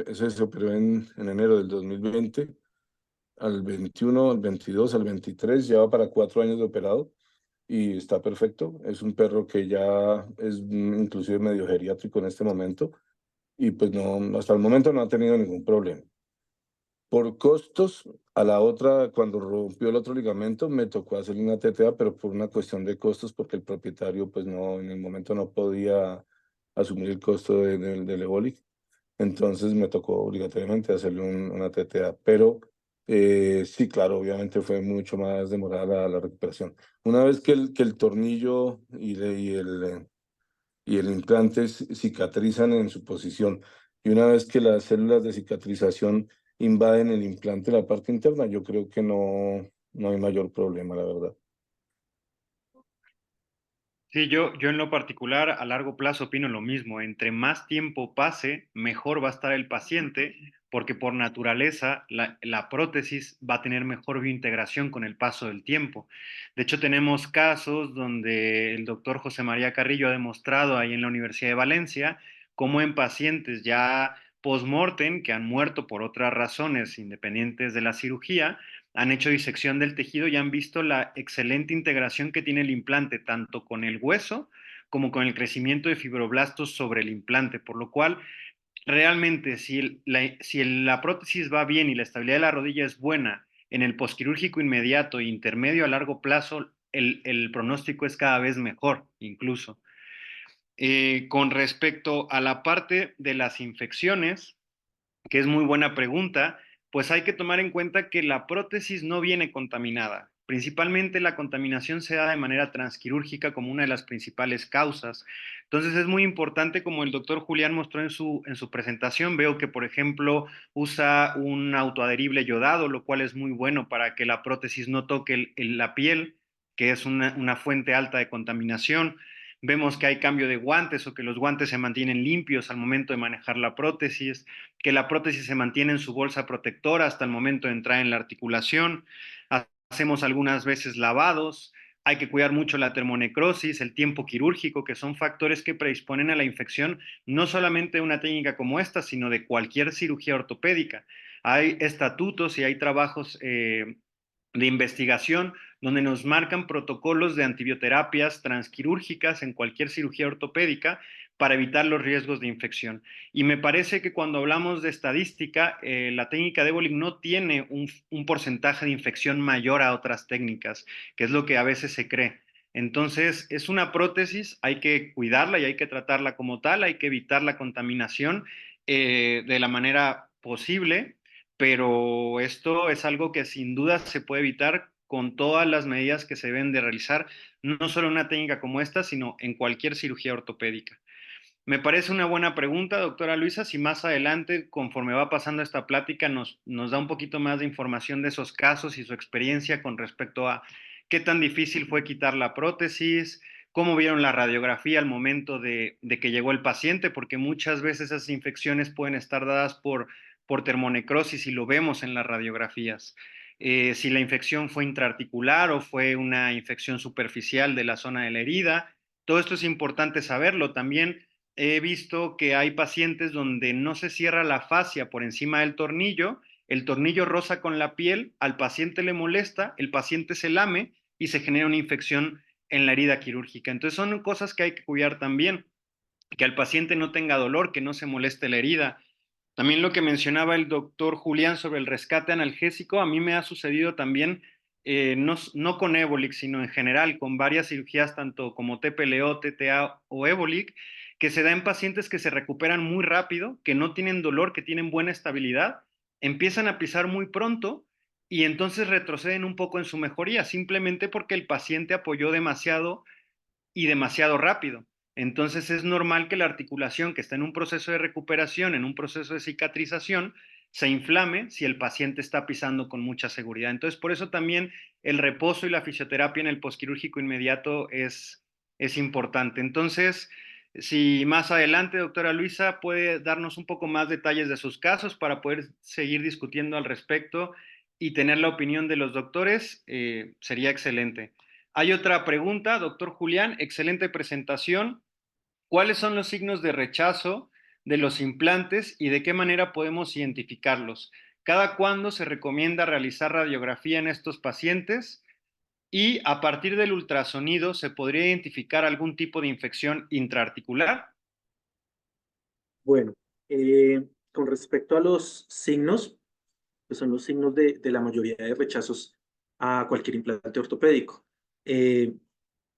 ese se operó en enero del 2020, al 21, al 22, al 23, lleva para 4 años de operado y está perfecto. Es un perro que ya es inclusive medio geriátrico en este momento y pues no, hasta el momento no ha tenido ningún problema. Por costos, a la otra, cuando rompió el otro ligamento, me tocó hacer una TTA, pero por una cuestión de costos, porque el propietario, pues no, en el momento no podía asumir el costo del Ebolic. Entonces me tocó obligatoriamente hacerle una TTA, pero sí, claro, obviamente fue mucho más demorada la recuperación. Una vez que el tornillo y el implante cicatrizan en su posición. Y una vez que las células de cicatrización invaden el implante, la parte interna, yo creo que no hay mayor problema, la verdad. Sí, yo en lo particular a largo plazo opino lo mismo. Entre más tiempo pase, mejor va a estar el paciente, porque por naturaleza la prótesis va a tener mejor biointegración con el paso del tiempo. De hecho, tenemos casos donde el doctor José María Carrillo ha demostrado ahí en la Universidad de Valencia cómo en pacientes ya post-mortem, que han muerto por otras razones independientes de la cirugía, han hecho disección del tejido y han visto la excelente integración que tiene el implante, tanto con el hueso como con el crecimiento de fibroblastos sobre el implante, por lo cual realmente si la prótesis va bien y la estabilidad de la rodilla es buena en el posquirúrgico inmediato e intermedio a largo plazo, el pronóstico es cada vez mejor incluso. Con respecto a la parte de las infecciones, que es muy buena pregunta, pues hay que tomar en cuenta que la prótesis no viene contaminada. Principalmente la contaminación se da de manera transquirúrgica como una de las principales causas. Entonces es muy importante, como el doctor Julián mostró en su presentación, veo que, por ejemplo, usa un autoadherible yodado, lo cual es muy bueno para que la prótesis no toque la piel, que es una fuente alta de contaminación. Vemos que hay cambio de guantes o que los guantes se mantienen limpios al momento de manejar la prótesis, que la prótesis se mantiene en su bolsa protectora hasta el momento de entrar en la articulación. Hacemos algunas veces lavados. Hay que cuidar mucho la termonecrosis, el tiempo quirúrgico, que son factores que predisponen a la infección, no solamente de una técnica como esta, sino de cualquier cirugía ortopédica. Hay estatutos y hay trabajos de investigación donde nos marcan protocolos de antibioterapias transquirúrgicas en cualquier cirugía ortopédica para evitar los riesgos de infección. Y me parece que cuando hablamos de estadística, la técnica de Ebolig no tiene un porcentaje de infección mayor a otras técnicas, que es lo que a veces se cree. Entonces, es una prótesis, hay que cuidarla y hay que tratarla como tal, hay que evitar la contaminación de la manera posible, pero esto es algo que sin duda se puede evitar con todas las medidas que se deben de realizar, no solo en una técnica como esta, sino en cualquier cirugía ortopédica. Me parece una buena pregunta, doctora Luisa, si más adelante, conforme va pasando esta plática, nos da un poquito más de información de esos casos y su experiencia con respecto a qué tan difícil fue quitar la prótesis, cómo vieron la radiografía al momento de que llegó el paciente, porque muchas veces esas infecciones pueden estar dadas por termonecrosis y lo vemos en las radiografías. Si la infección fue intraarticular o fue una infección superficial de la zona de la herida, todo esto es importante saberlo. También he visto que hay pacientes donde no se cierra la fascia por encima del tornillo, el tornillo roza con la piel, al paciente le molesta, el paciente se lame y se genera una infección en la herida quirúrgica. Entonces son cosas que hay que cuidar también, que al paciente no tenga dolor, que no se moleste la herida. También lo que mencionaba el doctor Julián sobre el rescate analgésico, a mí me ha sucedido también no con Ébolic, sino en general con varias cirugías, tanto como TPLO, TTA o Ébolic, que se da en pacientes que se recuperan muy rápido, que no tienen dolor, que tienen buena estabilidad, empiezan a pisar muy pronto y entonces retroceden un poco en su mejoría, simplemente porque el paciente apoyó demasiado y demasiado rápido. Entonces es normal que la articulación que está en un proceso de recuperación, en un proceso de cicatrización, se inflame si el paciente está pisando con mucha seguridad. Entonces por eso también el reposo y la fisioterapia en el posquirúrgico inmediato es importante. Entonces, si más adelante, doctora Luisa, puede darnos un poco más detalles de sus casos para poder seguir discutiendo al respecto y tener la opinión de los doctores, sería excelente. Hay otra pregunta, doctor Julián, excelente presentación. ¿Cuáles son los signos de rechazo de los implantes y de qué manera podemos identificarlos? ¿Cada cuándo se recomienda realizar radiografía en estos pacientes? Y a partir del ultrasonido, ¿se podría identificar algún tipo de infección intraarticular? Bueno, con respecto a los signos, que son los signos de la mayoría de rechazos a cualquier implante ortopédico. Eh,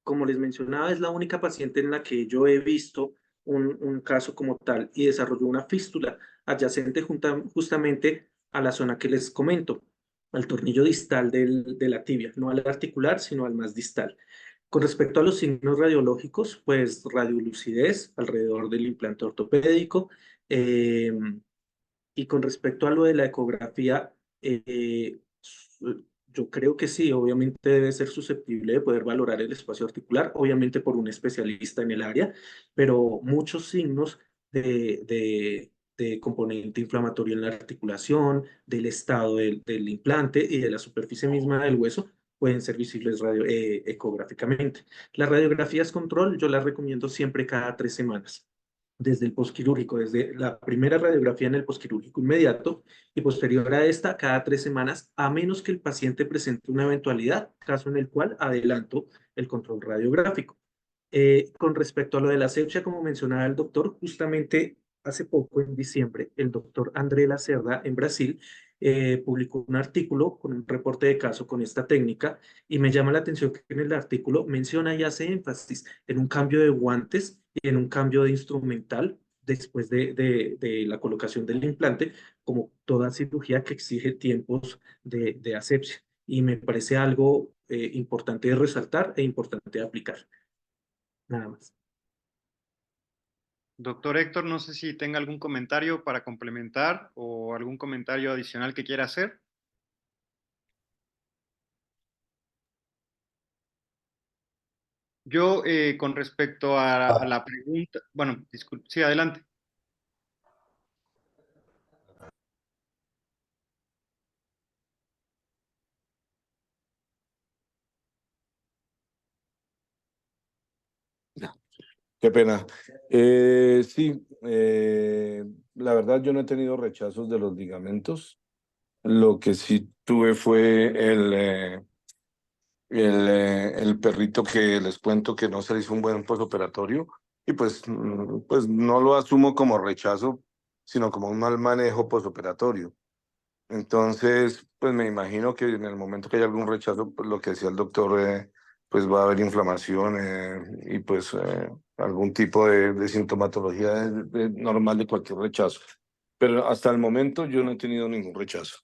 Como les mencionaba, es la única paciente en la que yo he visto un caso como tal y desarrolló una fístula adyacente justamente a la zona que les comento, al tornillo distal de la tibia, no al articular, sino al más distal. Con respecto a los signos radiológicos, pues radiolucidez alrededor del implante ortopédico. eh, y con respecto a lo de la ecografía, yo creo que sí, obviamente debe ser susceptible de poder valorar el espacio articular, obviamente por un especialista en el área, pero muchos signos de componente inflamatorio en la articulación, del estado del implante y de la superficie misma del hueso pueden ser visibles ecográficamente. Las radiografías control yo las recomiendo siempre cada 3 semanas desde el posquirúrgico, desde la primera radiografía en el posquirúrgico inmediato y posterior a esta cada 3 semanas, a menos que el paciente presente una eventualidad, caso en el cual adelanto el control radiográfico. Con respecto a lo de la asepsia, como mencionaba el doctor, justamente hace poco, en diciembre, el doctor André Lacerda en Brasil publicó un artículo con un reporte de caso con esta técnica y me llama la atención que en el artículo menciona y hace énfasis en un cambio de guantes y en un cambio de instrumental después de la colocación del implante, como toda cirugía que exige tiempos de asepsia. Y me parece algo importante de resaltar e importante de aplicar. Nada más. Doctor Héctor, no sé si tenga algún comentario para complementar o algún comentario adicional que quiera hacer. Yo, con respecto a la pregunta, bueno, disculpe, sí, adelante. Qué pena. Sí, la verdad yo no he tenido rechazos de los ligamentos. Lo que sí tuve fue el perrito que les cuento que no se le hizo un buen postoperatorio y pues, pues no lo asumo como rechazo, sino como un mal manejo postoperatorio. Entonces, pues me imagino que en el momento que haya algún rechazo, pues lo que decía el doctor, pues va a haber inflamación y pues algún tipo de sintomatología normal de cualquier rechazo. Pero hasta el momento yo no he tenido ningún rechazo.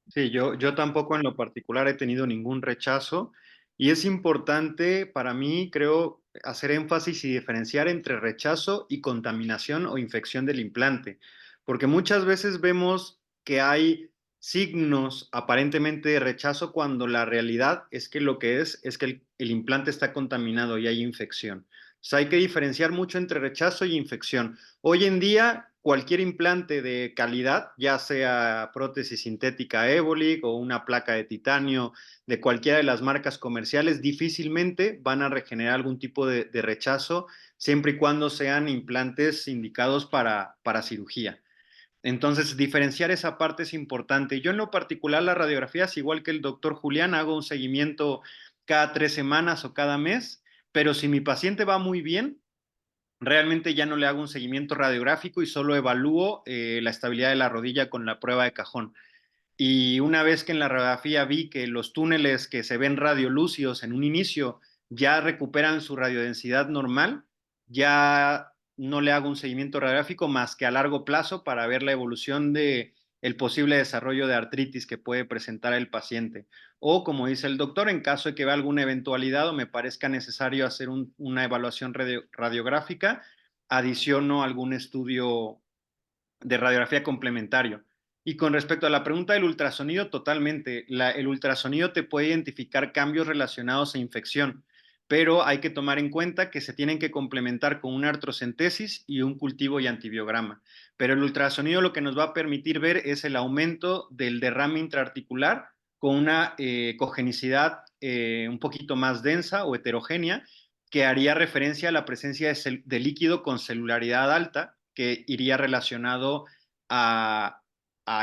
Sí, yo tampoco en lo particular he tenido ningún rechazo y es importante para mí, creo, hacer énfasis y diferenciar entre rechazo y contaminación o infección del implante, porque muchas veces vemos que hay signos aparentemente de rechazo cuando la realidad es que lo que es que el implante está contaminado y hay infección. O sea, hay que diferenciar mucho entre rechazo y infección. Hoy en día, cualquier implante de calidad, ya sea prótesis sintética Ébolic o una placa de titanio de cualquiera de las marcas comerciales, difícilmente van a regenerar algún tipo de rechazo, siempre y cuando sean implantes indicados para cirugía. Entonces, diferenciar esa parte es importante. Yo en lo particular, las radiografías, igual que el doctor Julián, hago un seguimiento cada 3 semanas o cada mes, pero si mi paciente va muy bien, realmente ya no le hago un seguimiento radiográfico y solo evalúo la estabilidad de la rodilla con la prueba de cajón. y una vez que en la radiografía vi que los túneles que se ven radiolúcidos en un inicio ya recuperan su radiodensidad normal, ya no le hago un seguimiento radiográfico más que a largo plazo para ver la evolución de el posible desarrollo de artritis que puede presentar el paciente. O, como dice el doctor, en caso de que vea alguna eventualidad o me parezca necesario hacer una evaluación radiográfica, adiciono algún estudio de radiografía complementario. Y con respecto a la pregunta del ultrasonido, totalmente. El ultrasonido te puede identificar cambios relacionados a infección, pero hay que tomar en cuenta que se tienen que complementar con una artrocentesis y un cultivo y antibiograma. Pero el ultrasonido lo que nos va a permitir ver es el aumento del derrame intraarticular con una cogenicidad un poquito más densa o heterogénea, que haría referencia a la presencia de líquido con celularidad alta, que iría relacionado a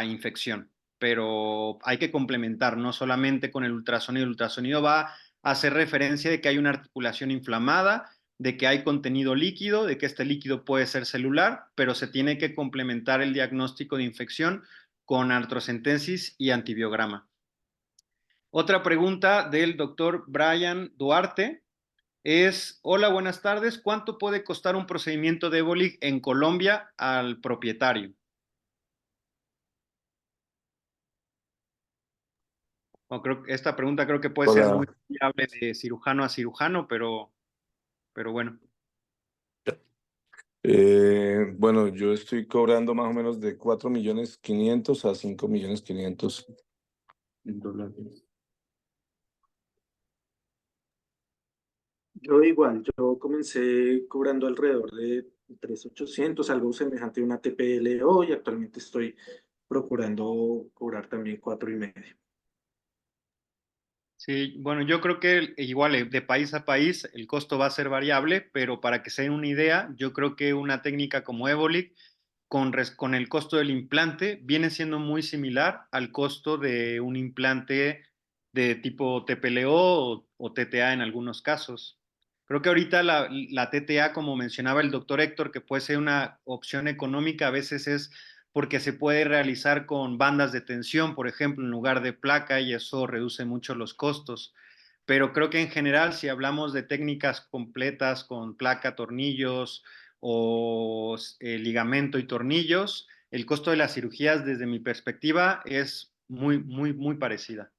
infección. Pero hay que complementar, no solamente con el ultrasonido. El ultrasonido va a hacer referencia de que hay una articulación inflamada, de que hay contenido líquido, de que este líquido puede ser celular, pero se tiene que complementar el diagnóstico de infección con artrocentesis y antibiograma. Otra pregunta del doctor Brian Duarte es: hola, buenas tardes, ¿cuánto puede costar un procedimiento de Ebolig en Colombia al propietario? Esta pregunta creo que puede ser muy Hola. viable de cirujano a cirujano, pero bueno. Bueno, yo estoy cobrando más o menos de 4.500.000 a 5.500.000 en dólares. Yo igual, yo comencé cobrando alrededor de 3.800, algo semejante a una TPLO, y actualmente estoy procurando cobrar también 4.500. Sí, bueno, yo creo que igual de país a país el costo va a ser variable, pero para que se den una idea, yo creo que una técnica como Ebolig con el costo del implante viene siendo muy similar al costo de un implante de tipo TPLO o TTA en algunos casos. Creo que ahorita la TTA, como mencionaba el doctor Héctor, que puede ser una opción económica, a veces es porque se puede realizar con bandas de tensión, por ejemplo, en lugar de placa, y eso reduce mucho los costos. Pero creo que en general, si hablamos de técnicas completas con placa, tornillos o ligamento y tornillos, el costo de las cirugías, desde mi perspectiva, es muy, muy, muy parecida.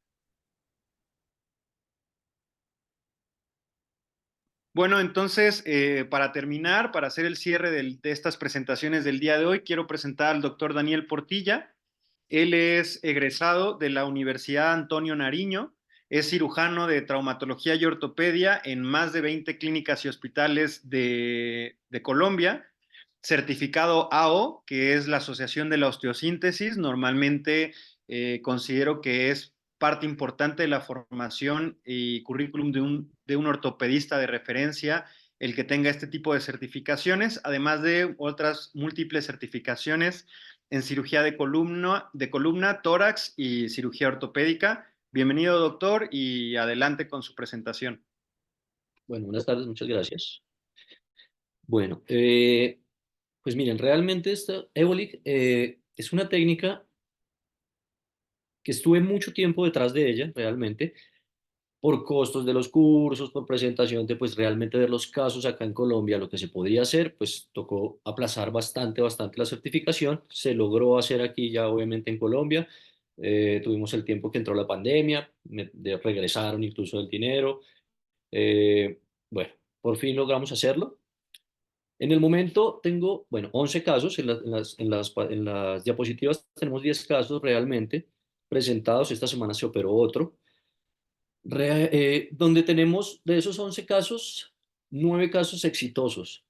Bueno, entonces, para terminar, para hacer el cierre de estas presentaciones del día de hoy, quiero presentar al doctor Daniel Portilla. Él es egresado de la Universidad Antonio Nariño, es cirujano de traumatología y ortopedia en más de 20 clínicas y hospitales de Colombia, certificado AO, que es la Asociación de la Osteosíntesis. Normalmente considero que es parte importante de la formación y currículum de un ortopedista de referencia el que tenga este tipo de certificaciones, además de otras múltiples certificaciones en cirugía de columna, tórax y cirugía ortopédica. Bienvenido, doctor, y adelante con su presentación. Bueno, buenas tardes, muchas gracias. Bueno, pues miren, realmente esta Ebolig es una técnica que estuve mucho tiempo detrás de ella, realmente, por costos de los cursos, por presentación de, pues, realmente ver los casos acá en Colombia, lo que se podía hacer, pues tocó aplazar bastante, bastante la certificación. Se logró hacer aquí ya, obviamente, en Colombia. Tuvimos el tiempo que entró la pandemia, regresaron incluso el dinero. Eh, bueno, por fin logramos hacerlo. En el momento tengo, bueno, 11 casos, en las diapositivas tenemos 10 casos realmente presentados. Esta semana se operó otro, donde tenemos de esos 11 casos, 9 casos exitosos,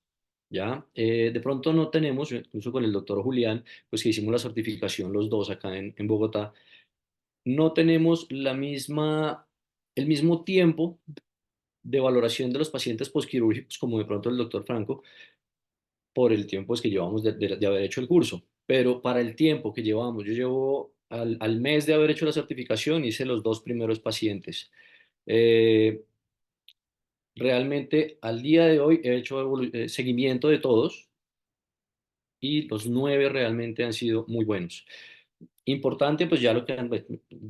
¿ya? De pronto no tenemos, incluso con el doctor Julián, pues que hicimos la certificación los dos acá en Bogotá, no tenemos el mismo tiempo de valoración de los pacientes posquirúrgicos como de pronto el doctor Franco, por el tiempo que llevamos de haber hecho el curso. Pero para el tiempo que llevamos, yo llevo al mes de haber hecho la certificación, hice los 2 primeros pacientes. Eh, Realmente al día de hoy he hecho seguimiento de todos y los 9 realmente han sido muy buenos. Importante, pues ya lo que pues,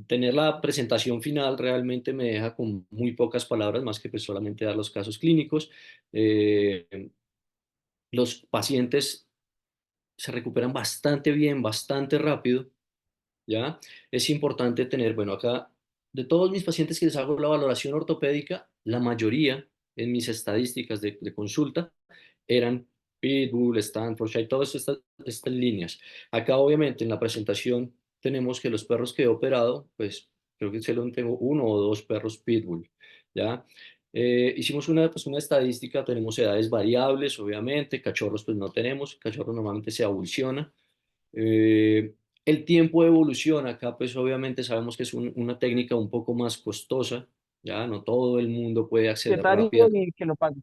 tener la presentación final realmente me deja con muy pocas palabras, más que pues solamente dar los casos clínicos. Los pacientes se recuperan bastante bien, bastante rápido, ¿ya? Es importante tener, bueno, acá, de todos mis pacientes que les hago la valoración ortopédica, la mayoría en mis estadísticas de consulta eran Pitbull, Staffordshire, todas estas líneas. Acá, obviamente, en la presentación tenemos que los perros que he operado, pues creo que solo tengo uno o dos perros Pitbull, ¿ya? Hicimos pues, una estadística, tenemos edades variables, obviamente, cachorros pues no tenemos, cachorro normalmente se abulsiona. El tiempo de evolución, acá pues obviamente sabemos que es una técnica un poco más costosa, ya no todo el mundo puede acceder Secretario rápido. y que lo pague.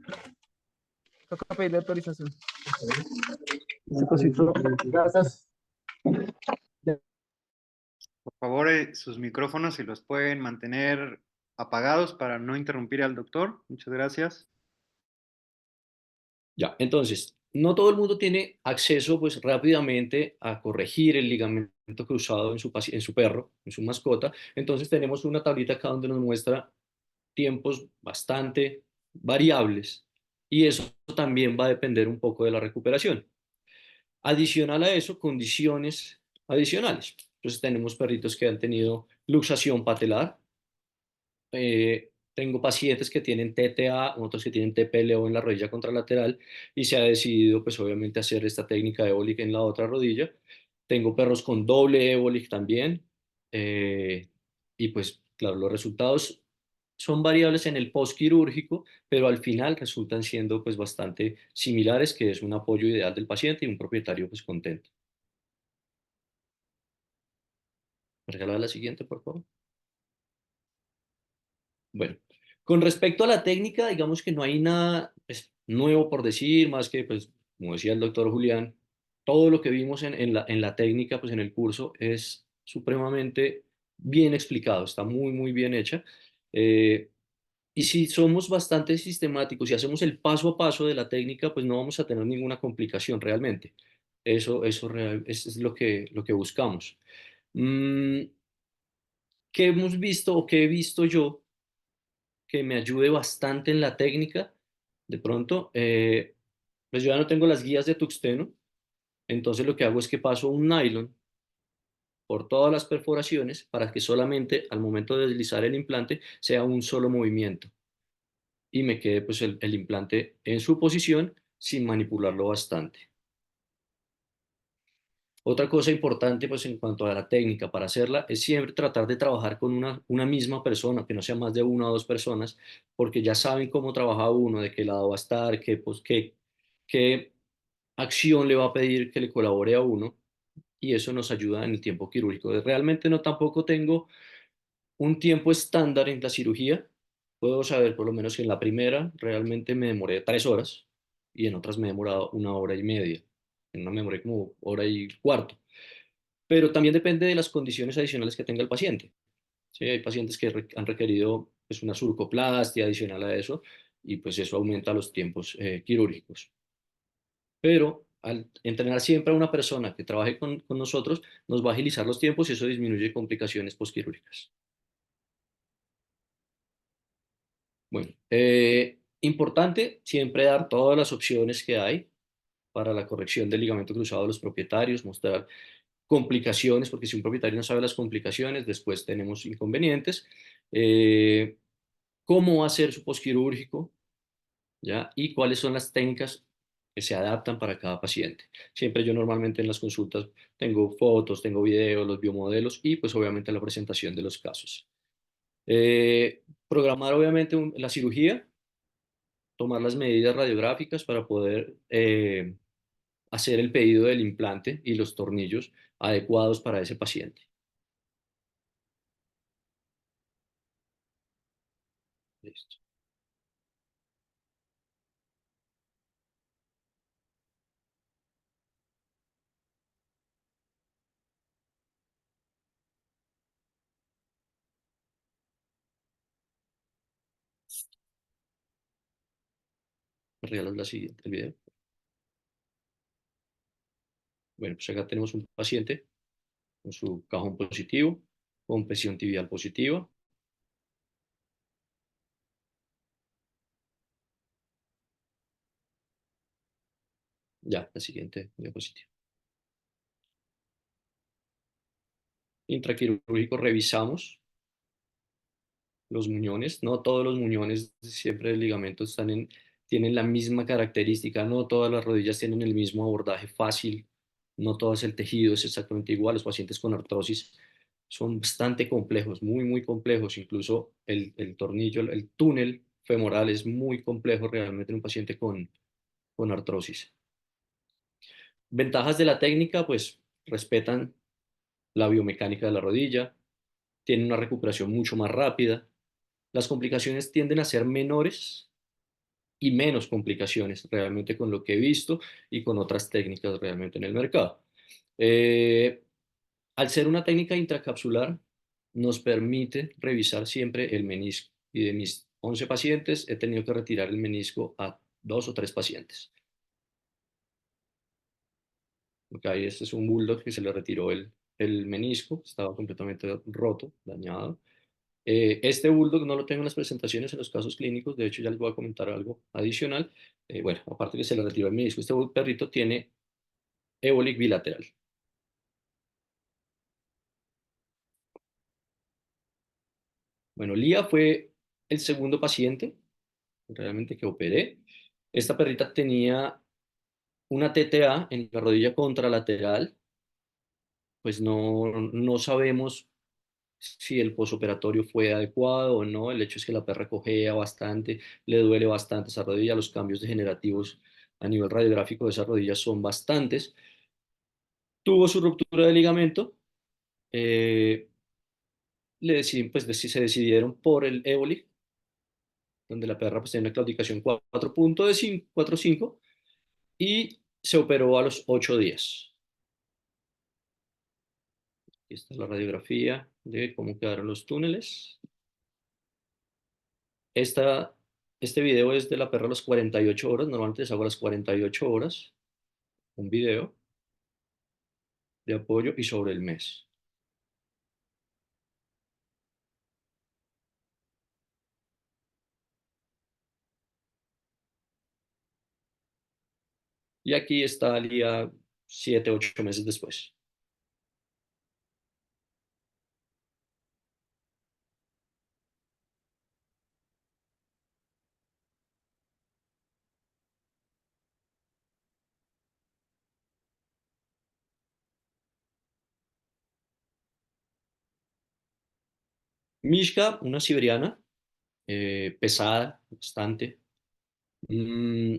Toca pedirle autorización. Ese cosito, gracias. Por favor, sus micrófonos si los pueden mantener apagados para no interrumpir al doctor. Muchas gracias. Ya, entonces, no todo el mundo tiene acceso pues rápidamente a corregir el ligamento cruzado en su perro, en su mascota. Entonces tenemos una tablita acá donde nos muestra tiempos bastante variables y eso también va a depender un poco de la recuperación. Adicional a eso, condiciones adicionales. Entonces tenemos perritos que han tenido luxación patelar. Tengo pacientes que tienen TTA, otros que tienen TPLO en la rodilla contralateral y se ha decidido pues obviamente hacer esta técnica de Ébolic en la otra rodilla. Tengo perros con doble Ébolic también y pues claro, los resultados son variables en el postquirúrgico, pero al final resultan siendo pues bastante similares, que es un apoyo ideal del paciente y un propietario pues contento. Regala la siguiente, por favor. Bueno, con respecto a la técnica, digamos que no hay nada pues, nuevo por decir, más que, pues, como decía el doctor Julián, todo lo que vimos en la técnica, pues en el curso, es supremamente bien explicado, está muy, muy bien hecha. Eh, y si somos bastante sistemáticos y hacemos el paso a paso de la técnica, pues no vamos a tener ninguna complicación realmente. Eso es lo que buscamos. Mm, ¿Qué hemos visto o qué he visto yo que me ayude bastante en la técnica? De pronto, pues yo ya no tengo las guías de Tuxteno, entonces lo que hago es que paso un nylon por todas las perforaciones para que solamente al momento de deslizar el implante sea un solo movimiento y me quede pues el implante en su posición sin manipularlo bastante. Otra cosa importante pues en cuanto a la técnica para hacerla es siempre tratar de trabajar con una misma persona, que no sea más de una o dos personas, porque ya saben cómo trabaja uno, de qué lado va a estar, qué acción le va a pedir que le colabore a uno y eso nos ayuda en el tiempo quirúrgico. Realmente no tampoco tengo un tiempo estándar en la cirugía. Puedo saber por lo menos que en la primera realmente me demoré 3 horas y en otras me he demorado 1 hora y media. En una me demoré como hora y cuarto. Pero también depende de las condiciones adicionales que tenga el paciente. Sí, hay pacientes que han requerido pues, una surcoplastia adicional a eso y pues eso aumenta los tiempos quirúrgicos. Pero al entrenar siempre a una persona que trabaje con nosotros, nos va a agilizar los tiempos y eso disminuye complicaciones posquirúrgicas. Bueno, importante siempre dar todas las opciones que hay para la corrección del ligamento cruzado de los propietarios, mostrar complicaciones, porque si un propietario no sabe las complicaciones, después tenemos inconvenientes. Eh, Cómo hacer su posquirúrgico, ¿ya? Y cuáles son las técnicas que se adaptan para cada paciente. Siempre yo normalmente en las consultas tengo fotos, tengo videos, los biomodelos y pues obviamente la presentación de los casos. Programar obviamente la cirugía, tomar las medidas radiográficas para poder hacer el pedido del implante y los tornillos adecuados para ese paciente. Listo. ¿Me regalas la siguiente, el video? Bueno, pues acá tenemos un paciente con su cajón positivo, con presión tibial positiva. Ya, la siguiente diapositiva. Intraquirúrgico, revisamos los muñones. No todos los muñones siempre del ligamento tienen la misma característica, no todas las rodillas tienen el mismo abordaje fácil, no todo el tejido es exactamente igual. Los pacientes con artrosis son bastante complejos, muy, muy complejos. Incluso el tornillo, el túnel femoral es muy complejo realmente en un paciente con artrosis. Ventajas de la técnica, pues respetan la biomecánica de la rodilla, tienen una recuperación mucho más rápida. Las complicaciones tienden a ser menores y menos complicaciones realmente con lo que he visto y con otras técnicas realmente en el mercado. Eh, Al ser una técnica intracapsular, nos permite revisar siempre el menisco. Y de mis 11 pacientes, he tenido que retirar el menisco a 2 o 3 pacientes. Okay, este es un bulldog que se le retiró el menisco, estaba completamente roto, dañado. Este bulldog no lo tengo en las presentaciones en los casos clínicos, de hecho ya les voy a comentar algo adicional. Bueno, aparte que se le retiró el menisco, este perrito tiene ébolic bilateral. Bueno, Lía fue el segundo paciente realmente que operé. Esta perrita tenía una TTA en la rodilla contralateral, pues no sabemos si el posoperatorio fue adecuado o no. El hecho es que la perra cojea bastante, le duele bastante esa rodilla, los cambios degenerativos a nivel radiográfico de esa rodilla son bastantes. Tuvo su ruptura de ligamento, eh, se decidieron por el éboli, donde la perra pues, tiene una claudicación 4.45 y se operó a los 8 días. Aquí está la radiografía de cómo quedaron los túneles. Este video es de la perra a las 48 horas. Normalmente les hago a las 48 horas un video de apoyo y sobre el mes. Y aquí está el día 7, 8 meses después. Mishka, una siberiana, pesada, bastante. Mm,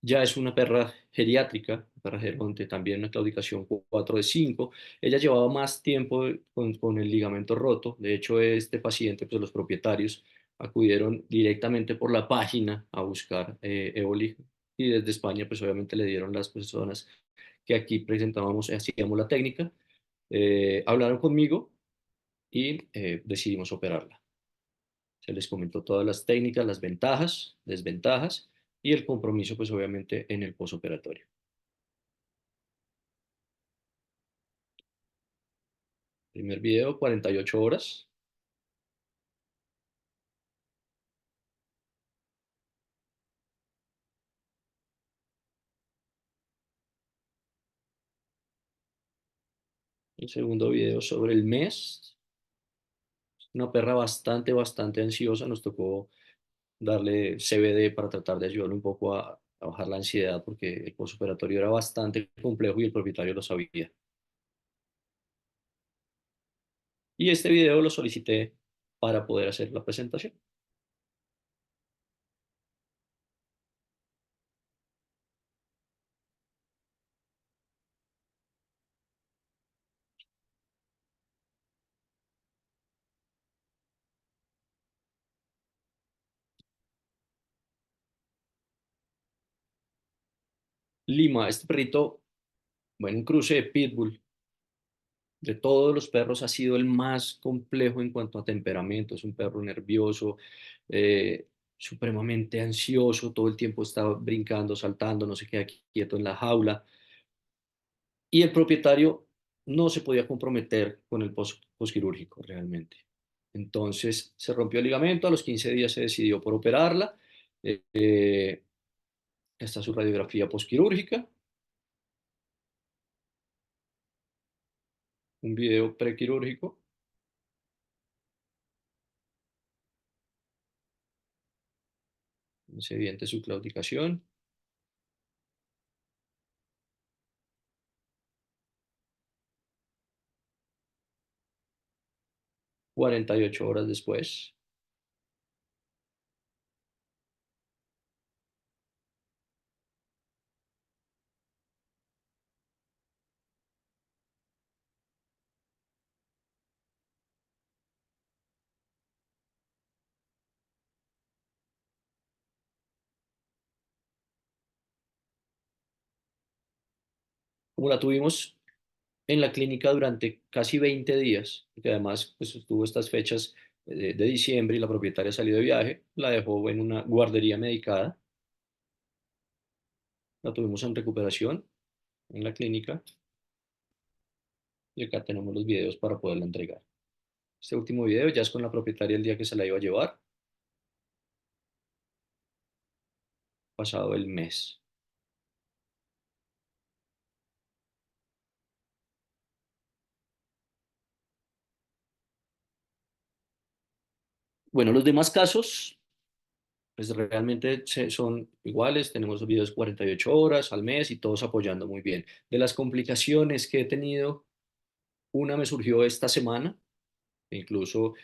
Ya es una perra geriátrica, una perra geronte, también una claudicación 4 de 5. Ella llevaba más tiempo con el ligamento roto. De hecho, este paciente, pues los propietarios acudieron directamente por la página a buscar Éboli, y desde España, pues obviamente le dieron las personas que aquí presentábamos, hacíamos la técnica, hablaron conmigo y decidimos operarla. Se les comentó todas las técnicas, las ventajas, desventajas y el compromiso, pues obviamente, en el posoperatorio. Primer video, 48 horas. El segundo video sobre el mes. Una perra bastante ansiosa. Nos tocó darle CBD para tratar de ayudarle un poco a bajar la ansiedad porque el posoperatorio era bastante complejo y el propietario lo sabía. Y este video lo solicité para poder hacer la presentación. Lima, este perrito, bueno, un cruce de pitbull. De todos los perros ha sido el más complejo en cuanto a temperamento. Es un perro nervioso, eh, supremamente ansioso, todo el tiempo está brincando, saltando, no se queda quieto en la jaula. Y el propietario no se podía comprometer con el posquirúrgico realmente. Entonces se rompió el ligamento, a los 15 días se decidió por operarla. Esta es su radiografía posquirúrgica, un video prequirúrgico. Es evidente su claudicación. ...48 horas después. Como la tuvimos en la clínica durante casi 20 días, porque además pues, estuvo estas fechas de diciembre y la propietaria salió de viaje, la dejó en una guardería medicada, la tuvimos en recuperación en la clínica y acá tenemos los videos para poderla entregar. Este último video ya es con la propietaria el día que se la iba a llevar, pasado el mes. Bueno, los demás casos pues realmente son iguales, tenemos los videos 48 horas al mes y todos apoyando muy bien. De las complicaciones que he tenido, una me surgió esta semana, e incluso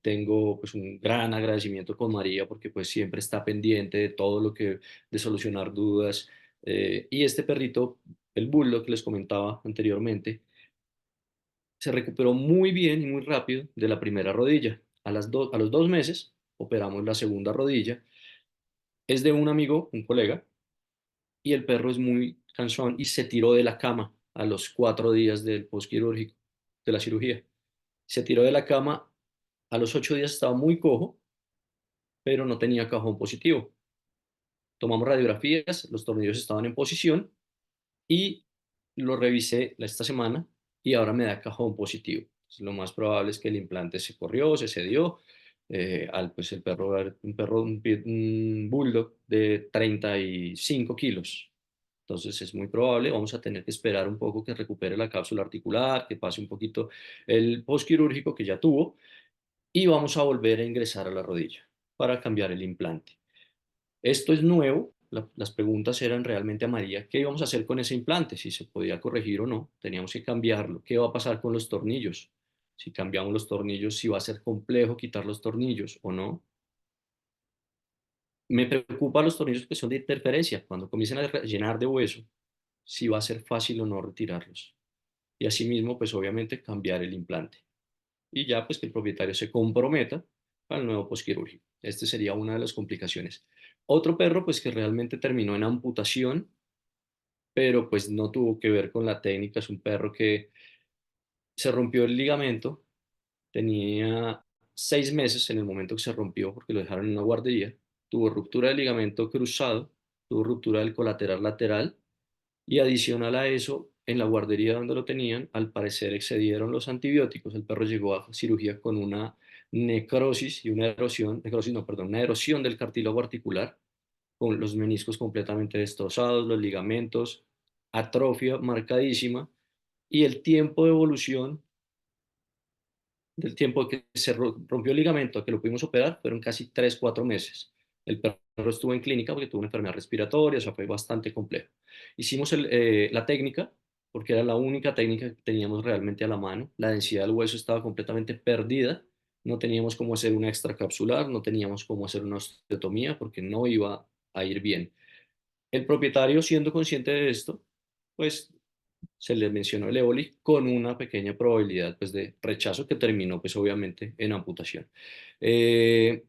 tengo pues un gran agradecimiento con María porque pues siempre está pendiente de todo lo que, de solucionar dudas. Y este perrito, el Bulldog que les comentaba anteriormente, se recuperó muy bien y muy rápido de la primera rodilla. A los 2 meses operamos la segunda rodilla. Es de un amigo, un colega, y el perro es muy cansón y se tiró de la cama a los 4 días del postquirúrgico, de la cirugía. Se tiró de la cama, a los 8 días estaba muy cojo, pero no tenía cajón positivo. Tomamos radiografías, los tornillos estaban en posición y lo revisé esta semana y ahora me da cajón positivo. Lo más probable es que el implante se corrió, se cedió. Pues el perro, un bulldog de 35 kilos. Entonces es muy probable, vamos a tener que esperar un poco que recupere la cápsula articular, que pase un poquito el postquirúrgico que ya tuvo y vamos a volver a ingresar a la rodilla para cambiar el implante. Esto es nuevo, las preguntas eran realmente a María, ¿qué íbamos a hacer con ese implante? Si se podía corregir o no, teníamos que cambiarlo. ¿Qué va a pasar con los tornillos? Si cambiamos los tornillos, si va a ser complejo quitar los tornillos o no. Me preocupa los tornillos que son de interferencia, cuando comiencen a llenar de hueso, si va a ser fácil o no retirarlos. Y asimismo, pues obviamente cambiar el implante. Y ya pues que el propietario se comprometa al nuevo posquirúrgico. Este sería una de las complicaciones. Otro perro pues que realmente terminó en amputación, pero pues no tuvo que ver con la técnica. Es un perro que se rompió el ligamento, tenía 6 meses en el momento que se rompió porque lo dejaron en una guardería, tuvo ruptura del ligamento cruzado, tuvo ruptura del colateral lateral y adicional a eso, en la guardería donde lo tenían, al parecer excedieron los antibióticos. El perro llegó a cirugía con una necrosis y una erosión, necrosis no, perdón, una erosión del cartílago articular, con los meniscos completamente destrozados, los ligamentos, atrofia marcadísima, y el tiempo de evolución del tiempo que se rompió el ligamento a que lo pudimos operar fueron casi 3, 4 meses. El perro estuvo en clínica porque tuvo una enfermedad respiratoria, o sea, fue bastante complejo. Hicimos la técnica porque era la única técnica que teníamos realmente a la mano. La densidad del hueso estaba completamente perdida. No teníamos cómo hacer una extracapsular, no teníamos cómo hacer una osteotomía porque no iba a ir bien. El propietario, siendo consciente de esto, pues se le mencionó el éboli con una pequeña probabilidad pues, de rechazo que terminó pues, obviamente en amputación. Eh,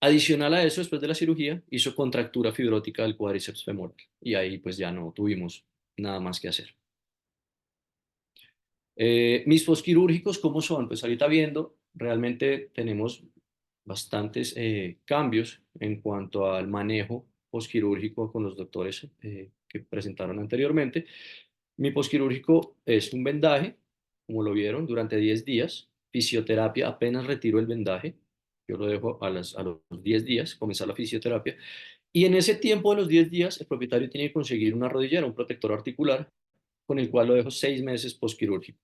Adicional a eso, después de la cirugía, hizo contractura fibrótica del cuádriceps femoral y ahí pues ya no tuvimos nada más que hacer. Mis posquirúrgicos, ¿cómo son? Pues ahorita viendo, realmente tenemos bastantes cambios en cuanto al manejo posquirúrgico con los doctores que presentaron anteriormente. Mi posquirúrgico es un vendaje, como lo vieron, durante 10 días. Fisioterapia, apenas retiro el vendaje. Yo lo dejo a los 10 días, comenzar la fisioterapia. Y en ese tiempo de los 10 días, el propietario tiene que conseguir una rodillera, un protector articular, con el cual lo dejo 6 meses posquirúrgico.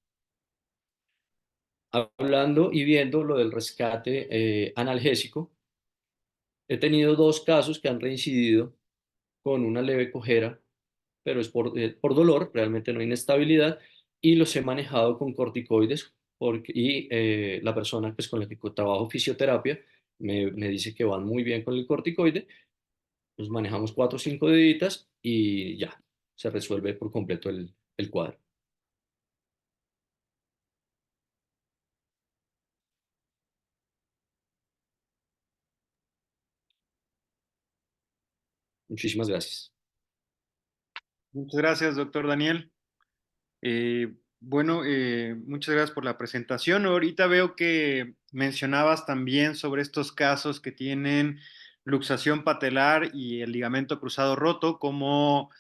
Hablando y viendo lo del rescate analgésico, he tenido 2 casos que han reincidido con una leve cojera, pero es por dolor, realmente no hay inestabilidad, y los he manejado con corticoides, la persona pues, con la que trabajo fisioterapia me dice que van muy bien con el corticoide, los manejamos 4 o 5 deditas y ya, se resuelve por completo el cuadro. Muchísimas gracias. Muchas gracias, doctor Daniel. Bueno, muchas gracias por la presentación. Ahorita veo que mencionabas también sobre estos casos que tienen luxación patelar y el ligamento cruzado roto, cómo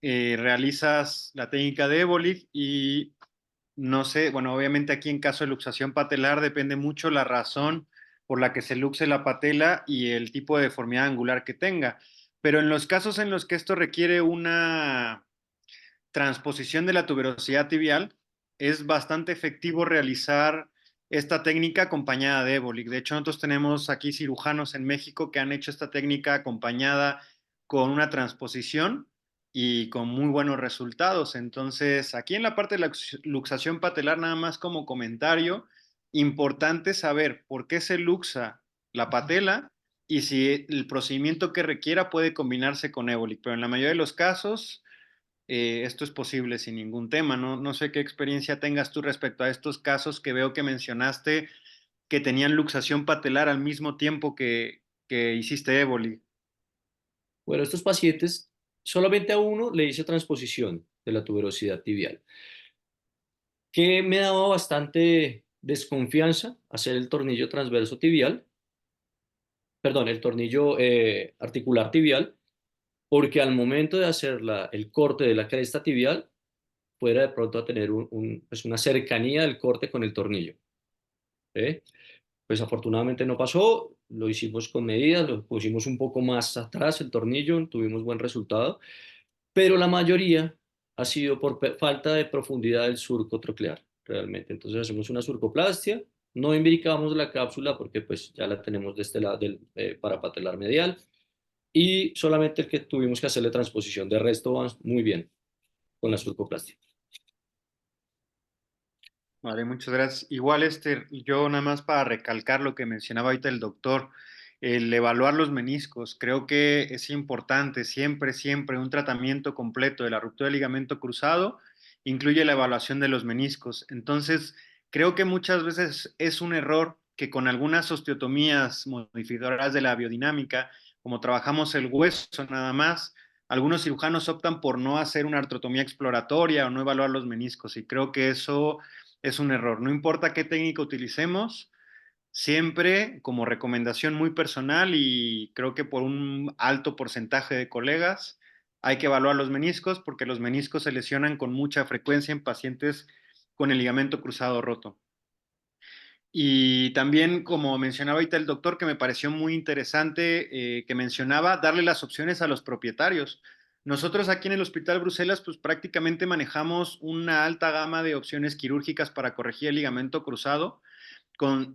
realizas la técnica de Evolig y no sé, bueno, obviamente aquí en caso de luxación patelar depende mucho la razón por la que se luxe la patela y el tipo de deformidad angular que tenga. Pero en los casos en los que esto requiere una transposición de la tuberosidad tibial, es bastante efectivo realizar esta técnica acompañada de Ébolic. De hecho, nosotros tenemos aquí cirujanos en México que han hecho esta técnica acompañada con una transposición y con muy buenos resultados. Entonces, aquí en la parte de la luxación patelar, nada más como comentario, importante saber por qué se luxa la patela y si el procedimiento que requiera puede combinarse con Ébolic. Pero en la mayoría de los casos, esto es posible sin ningún tema. No, no sé qué experiencia tengas tú respecto a estos casos que veo que mencionaste que tenían luxación patelar al mismo tiempo que hiciste Éboli. Bueno, estos pacientes, solamente a uno le hice transposición de la tuberosidad tibial, que me daba bastante desconfianza hacer el tornillo transverso tibial, perdón, el tornillo articular tibial, porque al momento de hacer el corte de la cresta tibial, fuera de pronto a tener pues una cercanía del corte con el tornillo. ¿Eh? Pues afortunadamente no pasó, lo hicimos con medidas, lo pusimos un poco más atrás el tornillo, tuvimos buen resultado, pero la mayoría ha sido por falta de profundidad del surco troclear, realmente. Entonces hacemos una surcoplastia, no imbricamos la cápsula porque pues ya la tenemos de este lado del parapatelar medial y solamente el que tuvimos que hacerle transposición, de resto va muy bien con la surcoplastia. Vale, muchas gracias. Igual, yo nada más para recalcar lo que mencionaba ahorita el doctor, el evaluar los meniscos, creo que es importante, siempre, siempre un tratamiento completo de la ruptura del ligamento cruzado incluye la evaluación de los meniscos. Entonces, creo que muchas veces es un error que con algunas osteotomías modificadoras de la biodinámica, como trabajamos el hueso nada más, algunos cirujanos optan por no hacer una artrotomía exploratoria o no evaluar los meniscos y creo que eso es un error. No importa qué técnica utilicemos, siempre como recomendación muy personal y creo que por un alto porcentaje de colegas hay que evaluar los meniscos porque los meniscos se lesionan con mucha frecuencia en pacientes con el ligamento cruzado roto. Y también, como mencionaba ahorita el doctor, que me pareció muy interesante, que mencionaba darle las opciones a los propietarios. Nosotros aquí en el Hospital Bruselas, pues prácticamente manejamos una alta gama de opciones quirúrgicas para corregir el ligamento cruzado.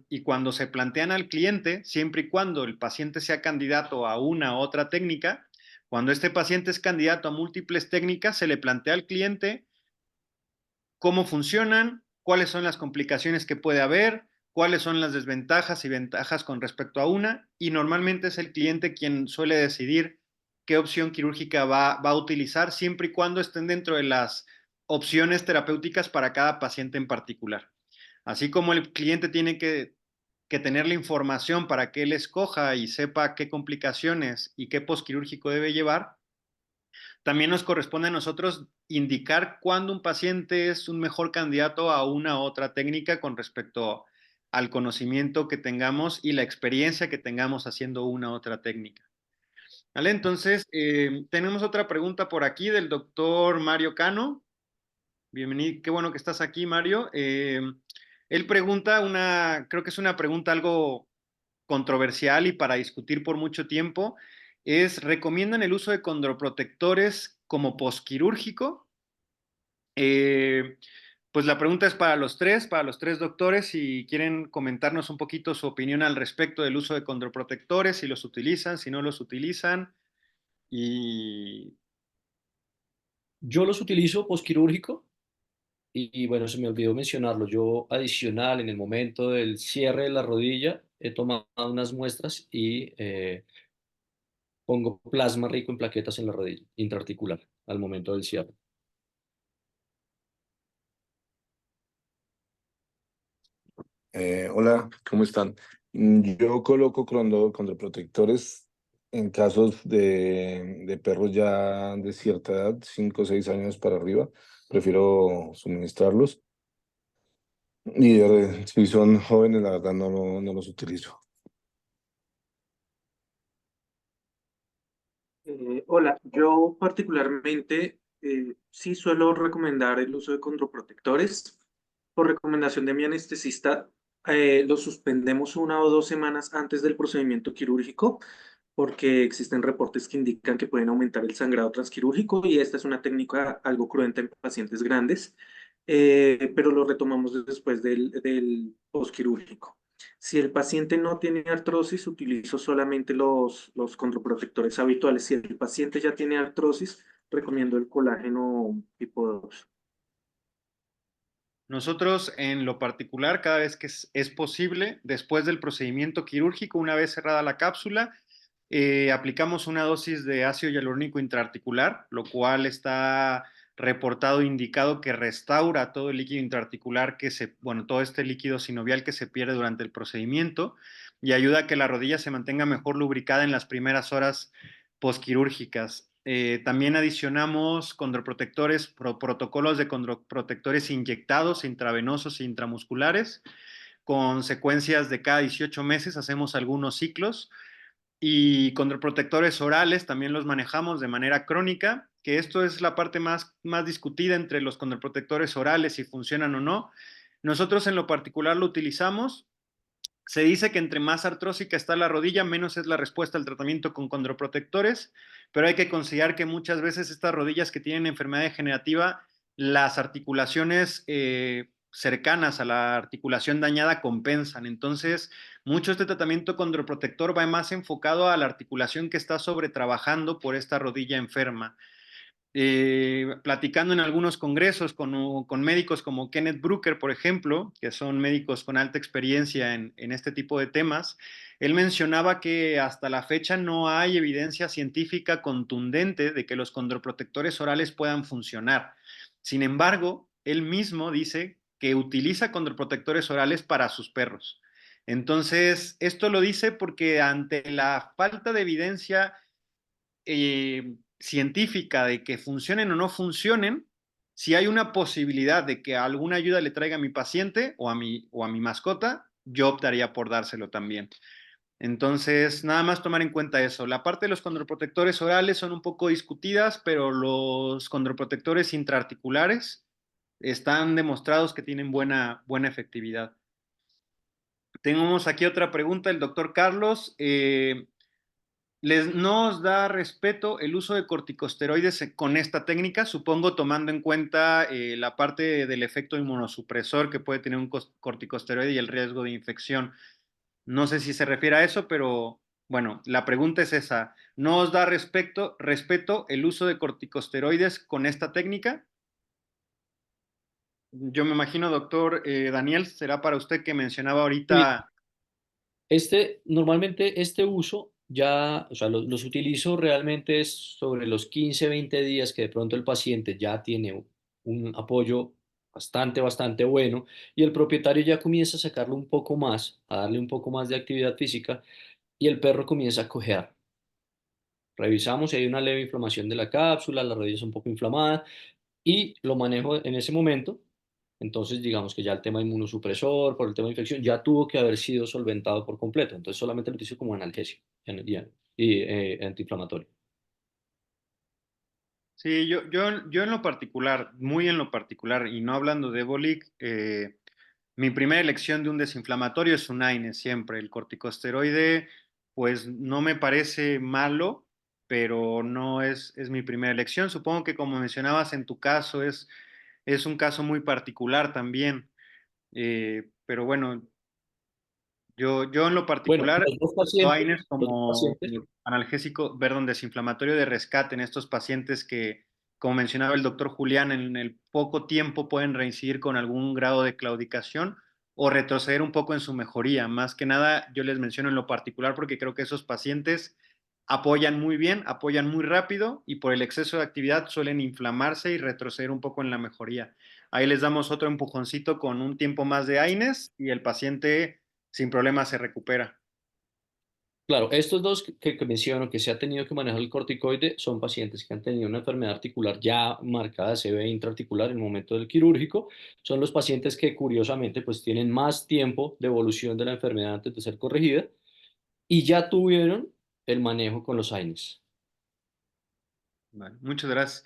Y cuando se plantean al cliente, siempre y cuando el paciente sea candidato a una u otra técnica, cuando este paciente es candidato a múltiples técnicas, se le plantea al cliente cómo funcionan, cuáles son las complicaciones que puede haber, cuáles son las desventajas y ventajas con respecto a una, y normalmente es el cliente quien suele decidir qué opción quirúrgica va a utilizar, siempre y cuando estén dentro de las opciones terapéuticas para cada paciente en particular. Así como el cliente tiene que tener la información para que él escoja y sepa qué complicaciones y qué postquirúrgico debe llevar, también nos corresponde a nosotros indicar cuándo un paciente es un mejor candidato a una u otra técnica con respecto al conocimiento que tengamos y la experiencia que tengamos haciendo una u otra técnica. ¿Vale? Entonces, tenemos otra pregunta por aquí del doctor Mario Cano. Bienvenido, qué bueno que estás aquí, Mario. Él pregunta creo que es una pregunta algo controversial y para discutir por mucho tiempo, ¿recomiendan el uso de condroprotectores como posquirúrgico? Eh, pues la pregunta es para los tres doctores, si quieren comentarnos un poquito su opinión al respecto del uso de condroprotectores, si los utilizan, si no los utilizan, y Yo los utilizo posquirúrgico y bueno, se me olvidó mencionarlo. Yo adicional en el momento del cierre de la rodilla he tomado unas muestras y pongo plasma rico en plaquetas en la rodilla intraarticular al momento del cierre. Hola, ¿cómo están? Yo coloco condroprotectores en casos de perros ya de cierta edad, 5 o 6 años para arriba. Prefiero suministrarlos. Y si son jóvenes, la verdad no los utilizo. Hola, yo particularmente sí suelo recomendar el uso de condroprotectores. Por recomendación de mi anestesista, los suspendemos 1 o 2 semanas antes del procedimiento quirúrgico porque existen reportes que indican que pueden aumentar el sangrado transquirúrgico y esta es una técnica algo cruenta en pacientes grandes, pero lo retomamos después del postquirúrgico. Si el paciente no tiene artrosis, utilizo solamente los condroprotectores habituales. Si el paciente ya tiene artrosis, recomiendo el colágeno tipo 2. nosotros en lo particular, cada vez que es posible, después del procedimiento quirúrgico, una vez cerrada la cápsula, aplicamos una dosis de ácido hialurónico intraarticular, lo cual está reportado, indicado que restaura todo el líquido intraarticular bueno, todo este líquido sinovial que se pierde durante el procedimiento y ayuda a que la rodilla se mantenga mejor lubricada en las primeras horas posquirúrgicas. También adicionamos condroprotectores, protocolos de condroprotectores inyectados, intravenosos e intramusculares, con secuencias de cada 18 meses, hacemos algunos ciclos y condroprotectores orales también los manejamos de manera crónica, que esto es la parte más discutida entre los condroprotectores orales, si funcionan o no. Nosotros en lo particular lo utilizamos. Se dice que entre más artrósica está la rodilla, menos es la respuesta al tratamiento con condroprotectores, pero hay que considerar que muchas veces estas rodillas que tienen enfermedad degenerativa, las articulaciones cercanas a la articulación dañada compensan. Entonces, mucho este tratamiento condroprotector va más enfocado a la articulación que está sobretrabajando por esta rodilla enferma. Platicando en algunos congresos con médicos como Kenneth Brucker, por ejemplo, que son médicos con alta experiencia en este tipo de temas, él mencionaba que hasta la fecha no hay evidencia científica contundente de que los condroprotectores orales puedan funcionar. Sin embargo, él mismo dice que utiliza condroprotectores orales para sus perros. Entonces, esto lo dice porque ante la falta de evidencia científica de que funcionen o no funcionen, si hay una posibilidad de que alguna ayuda le traiga a mi paciente o a mi mascota, yo optaría por dárselo también. Entonces, nada más tomar en cuenta eso. La parte de los condroprotectores orales son un poco discutidas, pero los condroprotectores intraarticulares están demostrados que tienen buena efectividad. Tenemos aquí otra pregunta, el doctor Carlos. ¿Nos da respeto el uso de corticosteroides con esta técnica? Supongo tomando en cuenta la parte del efecto inmunosupresor que puede tener un corticosteroide y el riesgo de infección. No sé si se refiere a eso, pero bueno, la pregunta es esa. ¿Nos da respeto el uso de corticosteroides con esta técnica? Yo me imagino, doctor Daniel, será para usted que mencionaba Sí, ahorita. normalmente este uso ya, o sea, los utilizo realmente es sobre los 15, 20 días que de pronto el paciente ya tiene un apoyo bastante bueno y el propietario ya comienza a sacarle un poco más, a darle un poco más de actividad física y el perro comienza a cojear. Revisamos si hay una leve inflamación de la cápsula, la rodilla es un poco inflamada y lo manejo en ese momento. Entonces, digamos que ya el tema inmunosupresor, por el tema de infección, ya tuvo que haber sido solventado por completo. Entonces, solamente lo utilizo como analgésico y antiinflamatorio. Sí, yo en lo particular, muy en lo particular, y no hablando de Ebolik, mi primera elección de un desinflamatorio es un AINE siempre. El corticosteroide, pues no me parece malo, pero no es mi primera elección. Supongo que como mencionabas en tu caso, es un caso muy particular también. Pero bueno, yo en lo Bueno, particular, AINES los dos como pacientes, analgésico, perdón, desinflamatorio de rescate en estos pacientes que, como mencionaba el doctor Julián, en el poco tiempo pueden reincidir con algún grado de claudicación o retroceder un poco en su mejoría. Más que nada, yo les menciono en lo particular porque creo que esos pacientes apoyan muy bien, apoyan muy rápido y por el exceso de actividad suelen inflamarse y retroceder un poco en la mejoría. Ahí les damos otro empujoncito con un tiempo más de AINES y el paciente sin problema se recupera. claro, estos dos que menciono, que se ha tenido que manejar el corticoide, son pacientes que han tenido una enfermedad articular ya marcada, se ve intraarticular en el momento del quirúrgico. Son los pacientes que curiosamente pues tienen más tiempo de evolución de la enfermedad antes de ser corregida y ya tuvieron el manejo con los AINES. Vale, muchas gracias.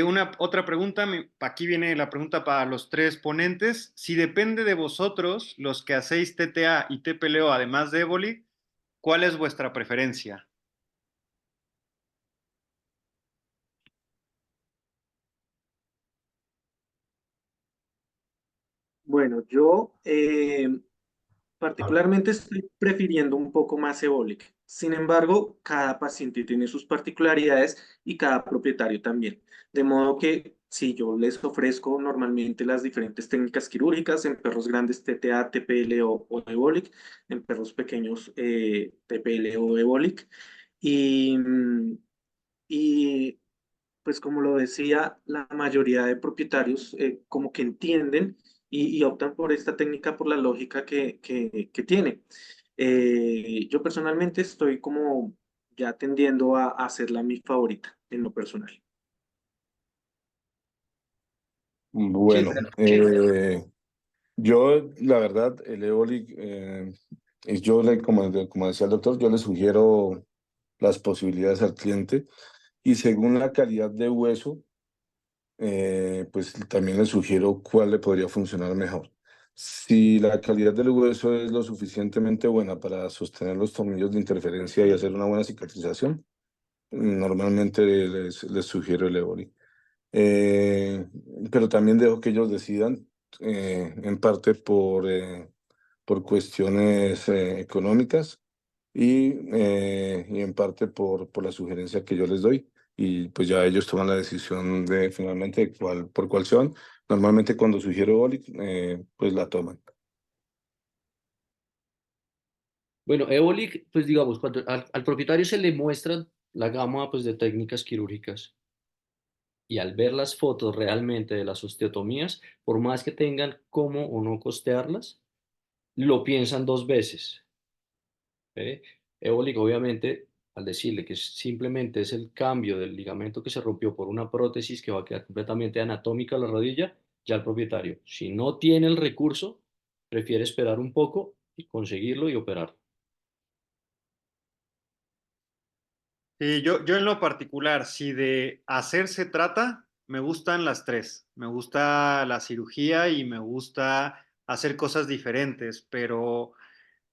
Una otra pregunta, aquí viene la pregunta para los tres ponentes. Si depende de vosotros, los que hacéis TTA y TPLO, además de Éboli, ¿cuál es vuestra preferencia? Bueno, yo particularmente estoy prefiriendo un poco más Eolic. Sin embargo, cada paciente tiene sus particularidades y cada propietario también. De modo que si yo les ofrezco normalmente las diferentes técnicas quirúrgicas, en perros grandes TTA, TPL o Eolic, en perros pequeños TPL o Eolic. Y, y pues como lo decía, la mayoría de propietarios como que entienden y optan por esta técnica por la lógica que tiene. Yo personalmente estoy como ya tendiendo a hacerla mi favorita en lo personal. Sí, Bueno, yo la verdad, el Eolic, como decía el doctor, yo le sugiero las posibilidades al cliente y según la calidad de hueso, pues también le sugiero cuál le podría funcionar mejor. Si la calidad del hueso es lo suficientemente buena para sostener los tornillos de interferencia y hacer una buena cicatrización, normalmente les sugiero el Evoli. Eh, pero también dejo que ellos decidan, en parte por cuestiones económicas y en parte por la sugerencia que yo les doy. Y pues ya ellos toman la decisión de finalmente por cuál se van. Normalmente cuando sugiero Oli, pues la toman. bueno, Éboli, pues digamos, cuando al propietario se le muestra la gama pues, de técnicas quirúrgicas y al ver las fotos realmente de las osteotomías, por más que tengan cómo o no costearlas, lo piensan dos veces. ¿Eh? Éboli, obviamente, al decirle que simplemente es el cambio del ligamento que se rompió por una prótesis que va a quedar completamente anatómica la rodilla, ya el propietario, si no tiene el recurso, prefiere esperar un poco y conseguirlo y operarlo. Sí, yo en lo particular, si de hacer se trata, me gustan las tres. Me gusta la cirugía y me gusta hacer cosas diferentes, pero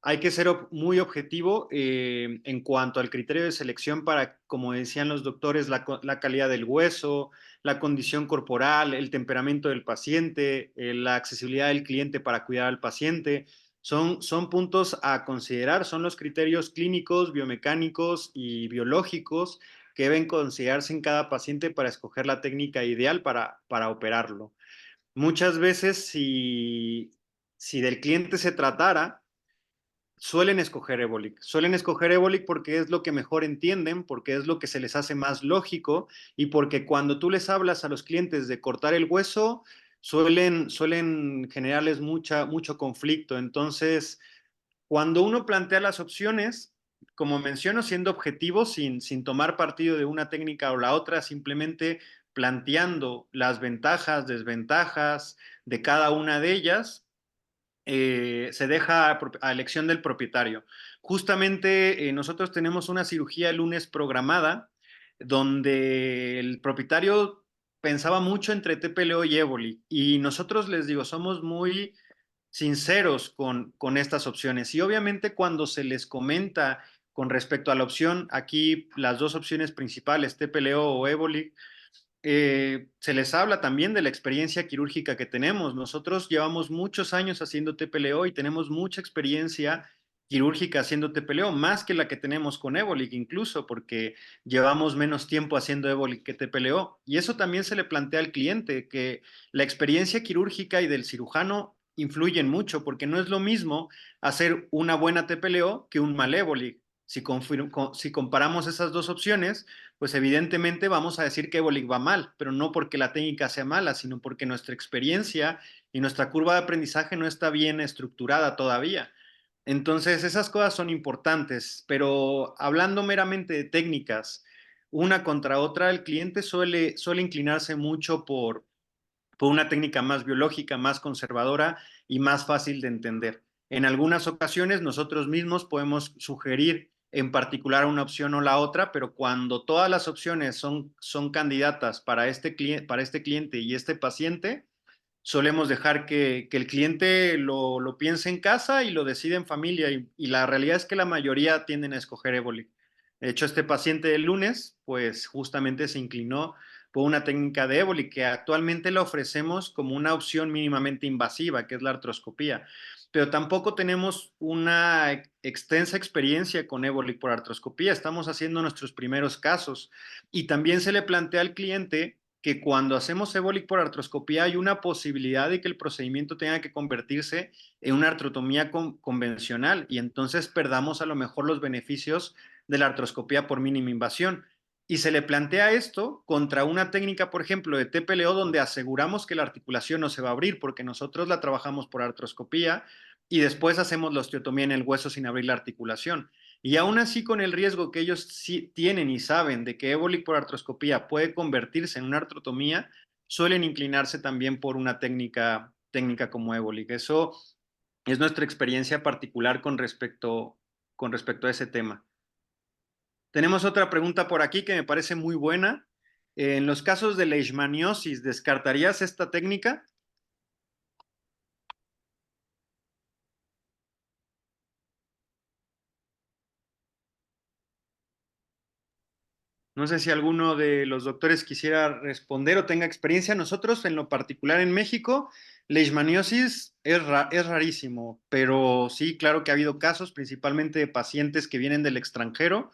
hay que ser muy objetivo en cuanto al criterio de selección para, como decían los doctores, la calidad del hueso, la condición corporal, el temperamento del paciente, la accesibilidad del cliente para cuidar al paciente. Son puntos a considerar, son los criterios clínicos, biomecánicos y biológicos que deben considerarse en cada paciente para escoger la técnica ideal para operarlo. Muchas veces, si del cliente se tratara, suelen escoger Ébolic porque es lo que mejor entienden, porque es lo que se les hace más lógico y porque cuando tú les hablas a los clientes de cortar el hueso, suelen generarles mucho conflicto. Entonces, cuando uno plantea las opciones, como menciono, siendo objetivo, sin tomar partido de una técnica o la otra, simplemente planteando las ventajas, desventajas de cada una de ellas, se deja a elección del propietario. Justamente nosotros tenemos una cirugía el lunes programada donde el propietario pensaba mucho entre TPLO y Éboli. Y nosotros les digo, somos muy sinceros con estas opciones. Y obviamente cuando se les comenta con respecto a la opción, aquí las dos opciones principales, TPLO o Éboli, se les habla también de la experiencia quirúrgica que tenemos. Nosotros llevamos muchos años haciendo TPLO y tenemos mucha experiencia quirúrgica haciendo TPLO, más que la que tenemos con Ébolic incluso, porque llevamos menos tiempo haciendo Ébolic que TPLO. Y eso también se le plantea al cliente, que la experiencia quirúrgica y del cirujano influyen mucho, porque no es lo mismo hacer una buena TPLO que un mal Ébolic. Si comparamos esas dos opciones, pues evidentemente vamos a decir que Ébolic va mal, pero no porque la técnica sea mala, sino porque nuestra experiencia y nuestra curva de aprendizaje no está bien estructurada todavía. Entonces, esas cosas son importantes, pero hablando meramente de técnicas, una contra otra, el cliente suele inclinarse mucho por una técnica más biológica, más conservadora y más fácil de entender. En algunas ocasiones nosotros mismos podemos sugerir en particular una opción o la otra, pero cuando todas las opciones son candidatas para este cliente y este paciente, solemos dejar que el cliente lo piense en casa y lo decide en familia. Y la realidad es que la mayoría tienden a escoger Éboli. De hecho, este paciente del lunes, pues justamente se inclinó por una técnica de Éboli que actualmente la ofrecemos como una opción mínimamente invasiva, que es la artroscopía. Pero tampoco tenemos una extensa experiencia con Éboli por artroscopía. Estamos haciendo nuestros primeros casos. Y también se le plantea al cliente que cuando hacemos Ébolic por artroscopía hay una posibilidad de que el procedimiento tenga que convertirse en una artrotomía convencional y entonces perdamos a lo mejor los beneficios de la artroscopía por mínima invasión. Y se le plantea esto contra una técnica, por ejemplo, de TPLO, donde aseguramos que la articulación no se va a abrir porque nosotros la trabajamos por artroscopía y después hacemos la osteotomía en el hueso sin abrir la articulación. Y aún así, con el riesgo que ellos sí tienen y saben de que Ébolic por artroscopía puede convertirse en una artrotomía, suelen inclinarse también por una técnica como Ébolic. Eso es nuestra experiencia particular con respecto a ese tema. Tenemos otra pregunta por aquí que me parece muy buena. En los casos de leishmaniosis, ¿descartarías esta técnica? No sé si alguno de los doctores quisiera responder o tenga experiencia. Nosotros, en lo particular en México, leishmaniosis es rarísimo, pero sí, claro que ha habido casos, principalmente de pacientes que vienen del extranjero.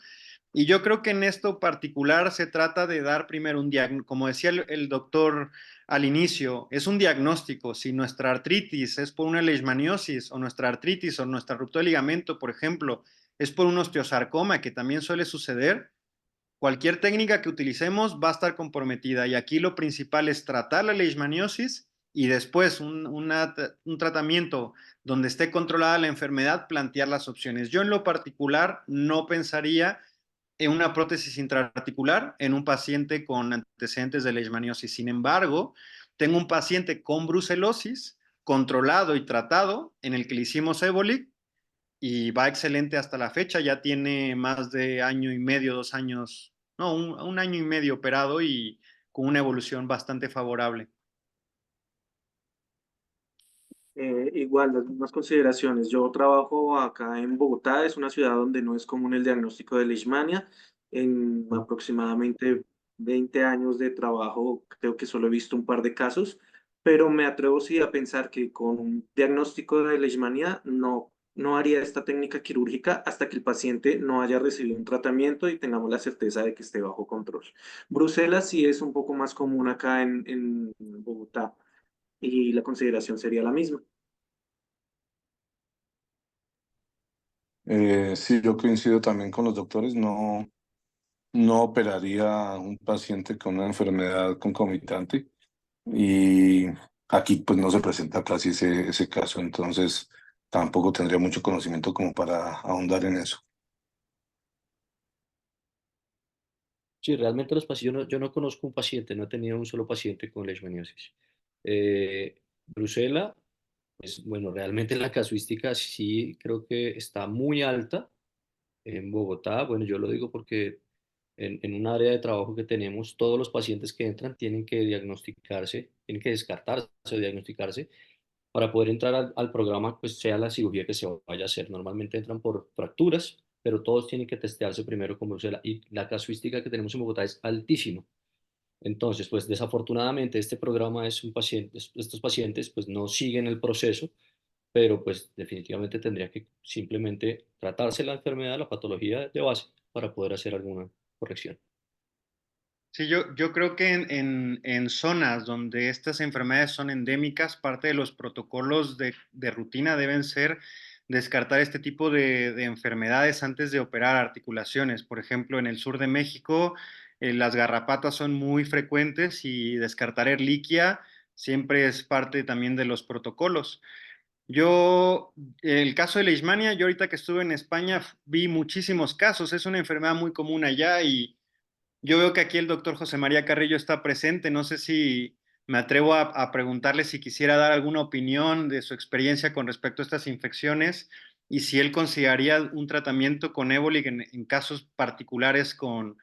Y yo creo que en esto particular se trata de dar primero un diagnóstico, como decía el doctor al inicio, es un diagnóstico. Si nuestra artritis es por una leishmaniosis o nuestra artritis o nuestra ruptura de ligamento, por ejemplo, es por un osteosarcoma, que también suele suceder, cualquier técnica que utilicemos va a estar comprometida y aquí lo principal es tratar la leishmaniosis y después un tratamiento donde esté controlada la enfermedad, plantear las opciones. Yo en lo particular no pensaría en una prótesis intraarticular en un paciente con antecedentes de leishmaniosis. Sin embargo, tengo un paciente con brucelosis controlado y tratado en el que le hicimos Ébolic y va excelente hasta la fecha, ya tiene más de año y medio, 2 años, no, un año y medio operado y con una evolución bastante favorable. Igual, las mismas consideraciones. Yo trabajo acá en Bogotá, es una ciudad donde no es común el diagnóstico de leishmania. En aproximadamente 20 años de trabajo, creo que solo he visto un par de casos, pero me atrevo sí a pensar que con un diagnóstico de leishmania no haría esta técnica quirúrgica hasta que el paciente no haya recibido un tratamiento y tengamos la certeza de que esté bajo control. Bruselas sí es un poco más común acá en Bogotá y la consideración sería la misma. Sí, yo coincido también con los doctores, no operaría a un paciente con una enfermedad concomitante y aquí pues no se presenta casi ese caso, entonces tampoco tendría mucho conocimiento como para ahondar en eso. Sí, realmente yo no conozco un paciente, no he tenido un solo paciente con leishmaniosis. Brucela, pues bueno, realmente la casuística sí creo que está muy alta en Bogotá. Bueno, yo lo digo porque En un área de trabajo que tenemos, todos los pacientes que entran tienen que diagnosticarse, tienen que descartarse o diagnosticarse para poder entrar al programa, pues sea la cirugía que se vaya a hacer. Normalmente entran por fracturas, pero todos tienen que testearse primero con brucela y la casuística que tenemos en Bogotá es altísima. Entonces, pues desafortunadamente este programa es un paciente, estos pacientes pues no siguen el proceso, pero pues definitivamente tendría que simplemente tratarse la enfermedad, la patología de base para poder hacer alguna corrección. Sí, yo creo que en zonas donde estas enfermedades son endémicas, parte de los protocolos de rutina deben ser descartar este tipo de enfermedades antes de operar articulaciones. Por ejemplo, en el sur de México, las garrapatas son muy frecuentes y descartar Ehrlichia siempre es parte también de los protocolos. Yo, el caso de Leishmania, yo ahorita que estuve en España vi muchísimos casos, es una enfermedad muy común allá y yo veo que aquí el doctor José María Carrillo está presente. No sé si me atrevo a preguntarle si quisiera dar alguna opinión de su experiencia con respecto a estas infecciones y si él consideraría un tratamiento con Ébolic en casos particulares con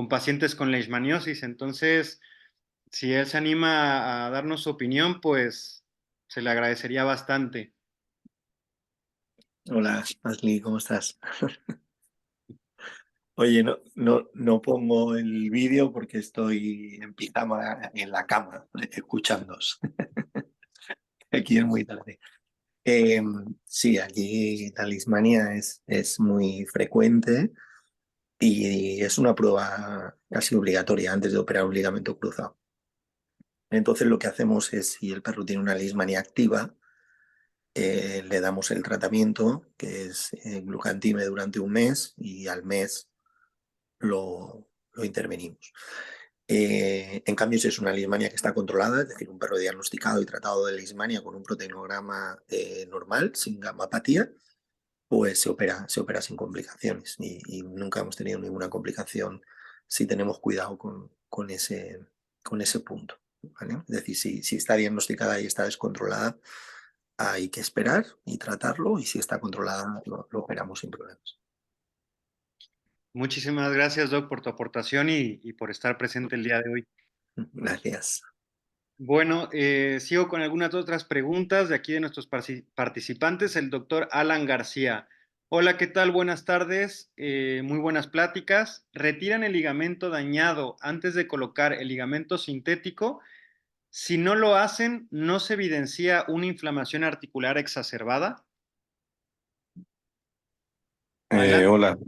pacientes con leishmaniosis. Entonces, si él se anima a darnos su opinión, pues se le agradecería bastante. Hola, Ashley, ¿cómo estás? Oye, no pongo el vídeo porque estoy en pijama en la cama, escuchándoos. Aquí es muy tarde. Eh, sí, aquí la lismania es muy frecuente y es una prueba casi obligatoria antes de operar un ligamento cruzado. Entonces lo que hacemos es, si el perro tiene una lismania activa, le damos el tratamiento, que es glucantime durante un mes, y al mes lo intervenimos. En cambio, si es una lismania que está controlada, es decir, un perro diagnosticado y tratado de lismania con un proteinograma normal, sin gamapatía, pues se opera sin complicaciones y nunca hemos tenido ninguna complicación si tenemos cuidado con ese punto. ¿Vale? Es decir, si está diagnosticada y está descontrolada, hay que esperar y tratarlo, y si está controlada, lo operamos sin problemas. Muchísimas gracias, Doc, por tu aportación y por estar presente el día de hoy. Gracias. Bueno, sigo con algunas otras preguntas de aquí de nuestros participantes. El doctor Alan García. Hola, ¿qué tal? Buenas tardes. Muy buenas pláticas. ¿Retiran el ligamento dañado antes de colocar el ligamento sintético? Si no lo hacen, ¿no se evidencia una inflamación articular exacerbada? Adelante. Hola,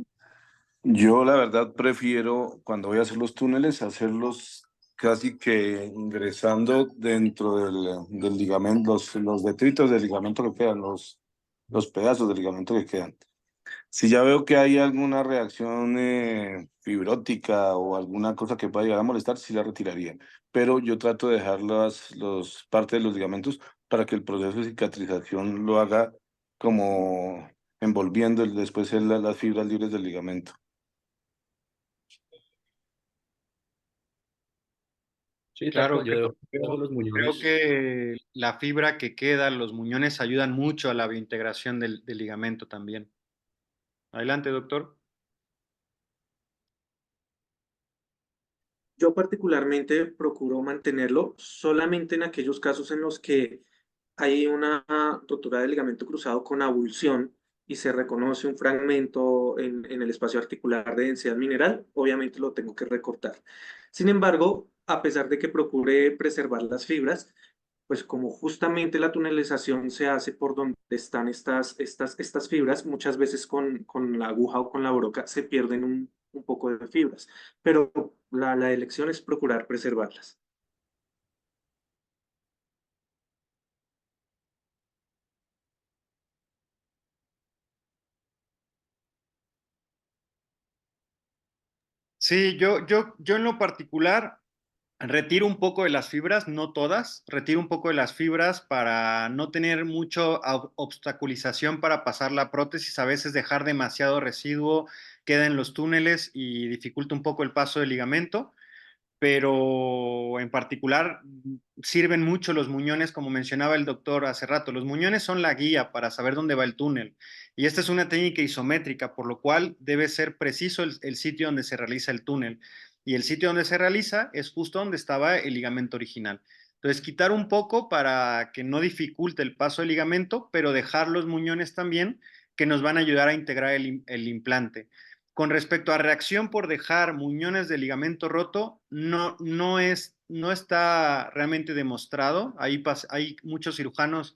yo la verdad prefiero cuando voy a hacer los túneles hacerlos casi que ingresando dentro del ligamento, los detritos del ligamento que quedan, los pedazos del ligamento que quedan. Si ya veo que hay alguna reacción fibrótica o alguna cosa que pueda llegar a molestar, sí la retiraría. Pero yo trato de dejar los partes de los ligamentos para que el proceso de cicatrización lo haga como envolviendo después las fibras libres del ligamento. Sí, tal Claro, cual, yo dejo los creo muñones. que la fibra que queda, los muñones ayudan mucho a la biointegración del ligamento también. Adelante, doctor. Yo particularmente procuro mantenerlo solamente en aquellos casos en los que hay una rotura del ligamento cruzado con avulsión y se reconoce un fragmento en el espacio articular de densidad mineral. Obviamente lo tengo que recortar. Sin embargo, a pesar de que procure preservar las fibras, pues como justamente la tunelización se hace por donde están estas fibras, muchas veces con la aguja o con la broca se pierden un poco de fibras, pero la elección es procurar preservarlas. Sí, yo en lo particular retiro un poco de las fibras, no todas, retiro un poco de las fibras para no tener mucho obstaculización para pasar la prótesis, a veces dejar demasiado residuo queda en los túneles y dificulta un poco el paso del ligamento, pero en particular sirven mucho los muñones, como mencionaba el doctor hace rato. Los muñones son la guía para saber dónde va el túnel. Y esta es una técnica isométrica, por lo cual debe ser preciso el sitio donde se realiza el túnel. Y el sitio donde se realiza es justo donde estaba el ligamento original. Entonces, quitar un poco para que no dificulte el paso del ligamento, pero dejar los muñones también, que nos van a ayudar a integrar el implante. Con respecto a reacción por dejar muñones de ligamento roto, no está realmente demostrado. Hay muchos cirujanos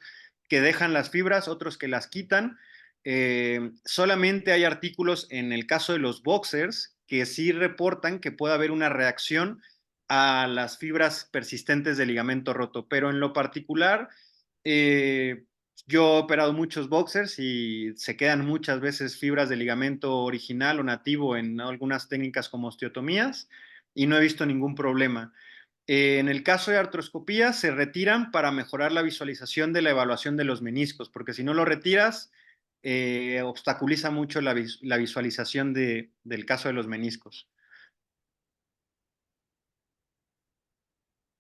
que dejan las fibras, otros que las quitan. Solamente hay artículos en el caso de los boxers que sí reportan que puede haber una reacción a las fibras persistentes del ligamento roto, pero en lo particular, yo he operado muchos boxers y se quedan muchas veces fibras de ligamento original o nativo en algunas técnicas como osteotomías y no he visto ningún problema. En el caso de artroscopía se retiran para mejorar la visualización de la evaluación de los meniscos, porque si no lo retiras, obstaculiza mucho la visualización del caso de los meniscos.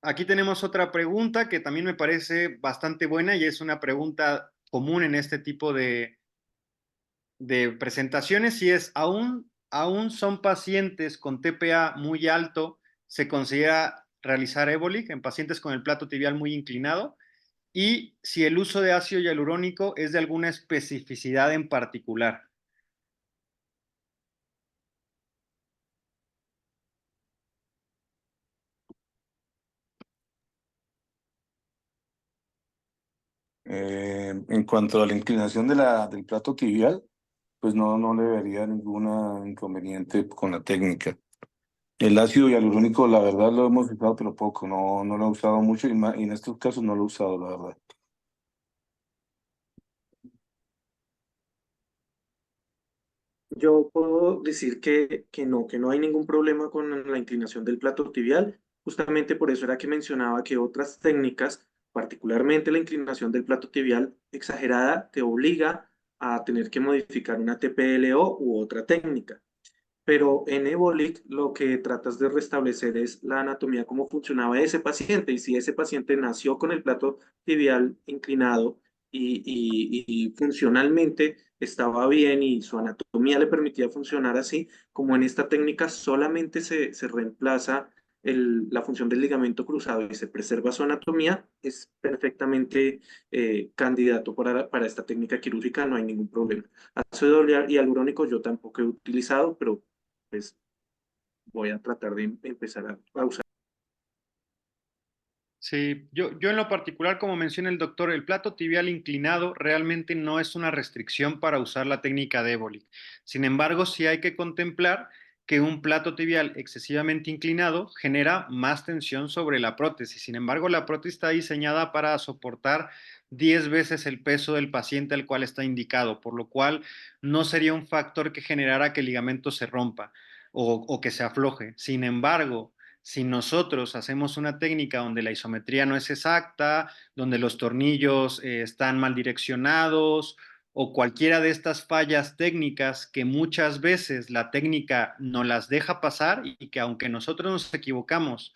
Aquí tenemos otra pregunta que también me parece bastante buena y es una pregunta común en este tipo de presentaciones y es, aún son pacientes con TPA muy alto, se considera realizar Ébolic en pacientes con el plato tibial muy inclinado y si el uso de ácido hialurónico es de alguna especificidad en particular. En cuanto a la inclinación del plato tibial, pues no le vería ningún inconveniente con la técnica. El ácido hialurónico, la verdad, lo hemos usado, pero poco, no lo he usado mucho y en estos casos no lo he usado, la verdad. Yo puedo decir que no hay ningún problema con la inclinación del plato tibial. Justamente por eso era que mencionaba que otras técnicas, particularmente la inclinación del plato tibial exagerada, te obliga a tener que modificar una TPLO u otra técnica. Pero en Ébolic lo que tratas de restablecer es la anatomía, cómo funcionaba ese paciente. Y si ese paciente nació con el plato tibial inclinado y funcionalmente estaba bien y su anatomía le permitía funcionar así, como en esta técnica solamente se reemplaza la función del ligamento cruzado y se preserva su anatomía, es perfectamente candidato para esta técnica quirúrgica, no hay ningún problema. Ácido hialurónico yo tampoco he utilizado, pero pues voy a tratar de empezar a usar. Sí, yo en lo particular, como menciona el doctor, el plato tibial inclinado realmente no es una restricción para usar la técnica de Ébolic. Sin embargo, sí hay que contemplar que un plato tibial excesivamente inclinado genera más tensión sobre la prótesis. Sin embargo, la prótesis está diseñada para soportar 10 veces el peso del paciente al cual está indicado, por lo cual no sería un factor que generara que el ligamento se rompa o que se afloje. Sin embargo, si nosotros hacemos una técnica donde la isometría no es exacta, donde los tornillos están mal direccionados o cualquiera de estas fallas técnicas que muchas veces la técnica no las deja pasar y que aunque nosotros nos equivocamos,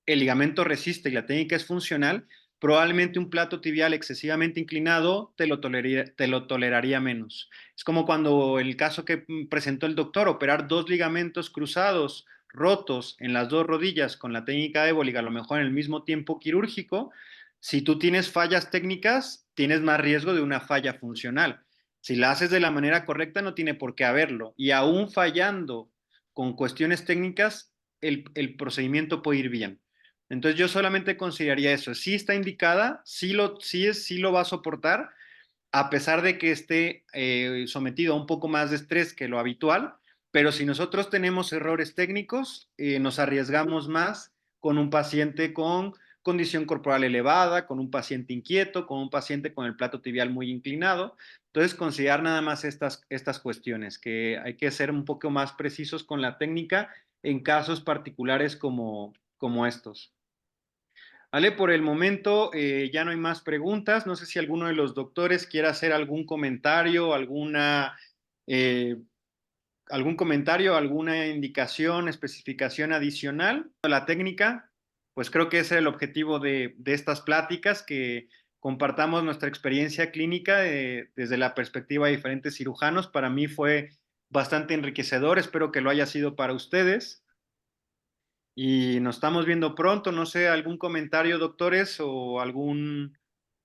el ligamento resiste y la técnica es funcional, probablemente un plato tibial excesivamente inclinado te lo toleraría menos. Es como cuando el caso que presentó el doctor, operar dos ligamentos cruzados rotos en las dos rodillas con la técnica de Ébolic, a lo mejor en el mismo tiempo quirúrgico, si tú tienes fallas técnicas, tienes más riesgo de una falla funcional. Si la haces de la manera correcta, no tiene por qué haberlo. Y aún fallando con cuestiones técnicas, el procedimiento puede ir bien. Entonces yo solamente consideraría eso. Sí está indicada, sí lo va a soportar, a pesar de que esté sometido a un poco más de estrés que lo habitual, pero si nosotros tenemos errores técnicos, nos arriesgamos más con un paciente con condición corporal elevada, con un paciente inquieto, con un paciente con el plato tibial muy inclinado. Entonces, considerar nada más estas cuestiones, que hay que ser un poco más precisos con la técnica en casos particulares como estos. Vale, por el momento ya no hay más preguntas. No sé si alguno de los doctores quiera hacer algún comentario, alguna ¿Algún comentario, alguna indicación, especificación adicional a la técnica? Pues creo que ese es el objetivo de estas pláticas, que compartamos nuestra experiencia clínica desde la perspectiva de diferentes cirujanos. Para mí fue bastante enriquecedor, espero que lo haya sido para ustedes. Y nos estamos viendo pronto. No sé, algún comentario, doctores, o algún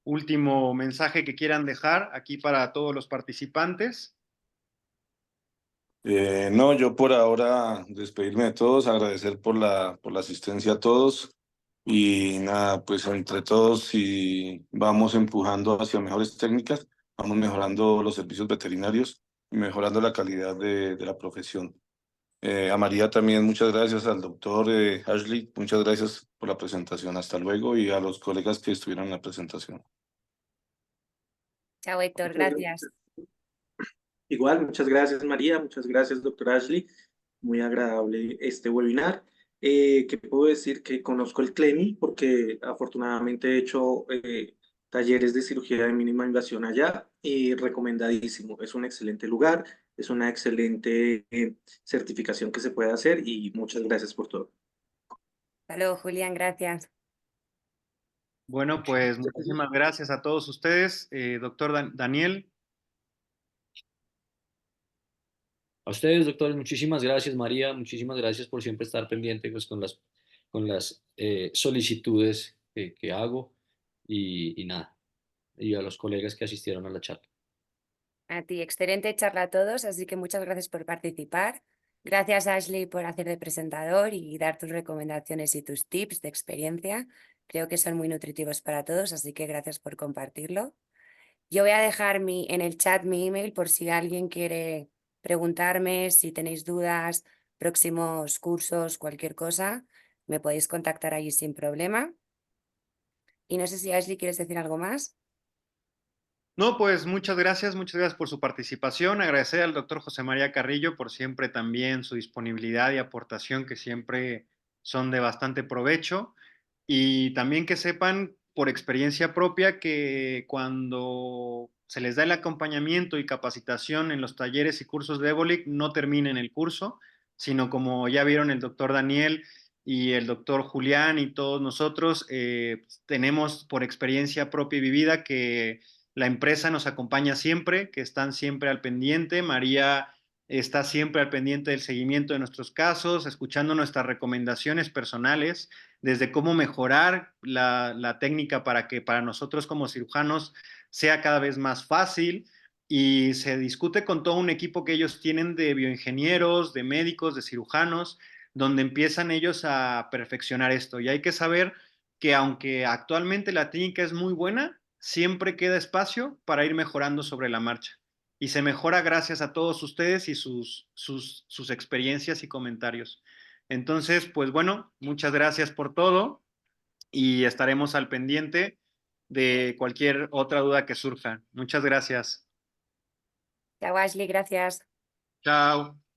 último mensaje que quieran dejar aquí para todos los participantes. No, yo por ahora despedirme de todos, agradecer por la asistencia a todos y nada, pues entre todos si vamos empujando hacia mejores técnicas, vamos mejorando los servicios veterinarios y mejorando la calidad de la profesión. A María también muchas gracias, al doctor Ashley, muchas gracias por la presentación, hasta luego, y a los colegas que estuvieron en la presentación. Chao, Héctor, gracias. Igual, muchas gracias María, muchas gracias doctor Ashley, muy agradable este webinar. ¿Qué puedo decir? Que conozco el CLEMI porque afortunadamente he hecho talleres de cirugía de mínima invasión allá y recomendadísimo, es un excelente lugar, es una excelente certificación que se puede hacer y muchas gracias por todo. Hasta luego, Julián, gracias. Bueno, pues muchísimas gracias a todos ustedes. Doctor Daniel. A ustedes, doctores, muchísimas gracias, María, muchísimas gracias por siempre estar pendiente pues, con las solicitudes que hago y nada, y a los colegas que asistieron a la charla. A ti, excelente charla a todos, así que muchas gracias por participar. Gracias, Ashley, por hacer de presentador y dar tus recomendaciones y tus tips de experiencia. Creo que son muy nutritivos para todos, así que gracias por compartirlo. Yo voy a dejar en el chat mi email por si alguien quiere preguntarme, si tenéis dudas, próximos cursos, cualquier cosa, me podéis contactar allí sin problema. Y no sé si, Ashley, ¿quieres decir algo más? No, pues muchas gracias por su participación. Agradecer al doctor José María Carrillo por siempre también su disponibilidad y aportación, que siempre son de bastante provecho. Y también que sepan por experiencia propia que cuando se les da el acompañamiento y capacitación en los talleres y cursos de Evolic, no terminen el curso, sino como ya vieron el doctor Daniel y el doctor Julián y todos nosotros, tenemos por experiencia propia y vivida que la empresa nos acompaña siempre, que están siempre al pendiente. María está siempre al pendiente del seguimiento de nuestros casos, escuchando nuestras recomendaciones personales, desde cómo mejorar la técnica para que para nosotros como cirujanos sea cada vez más fácil. Y se discute con todo un equipo que ellos tienen de bioingenieros, de médicos, de cirujanos, donde empiezan ellos a perfeccionar esto. Y hay que saber que aunque actualmente la técnica es muy buena, siempre queda espacio para ir mejorando sobre la marcha. Y se mejora gracias a todos ustedes y sus experiencias y comentarios. Entonces, pues bueno, muchas gracias por todo y estaremos al pendiente de cualquier otra duda que surja. Muchas gracias. Chao, Ashley, gracias. Chao.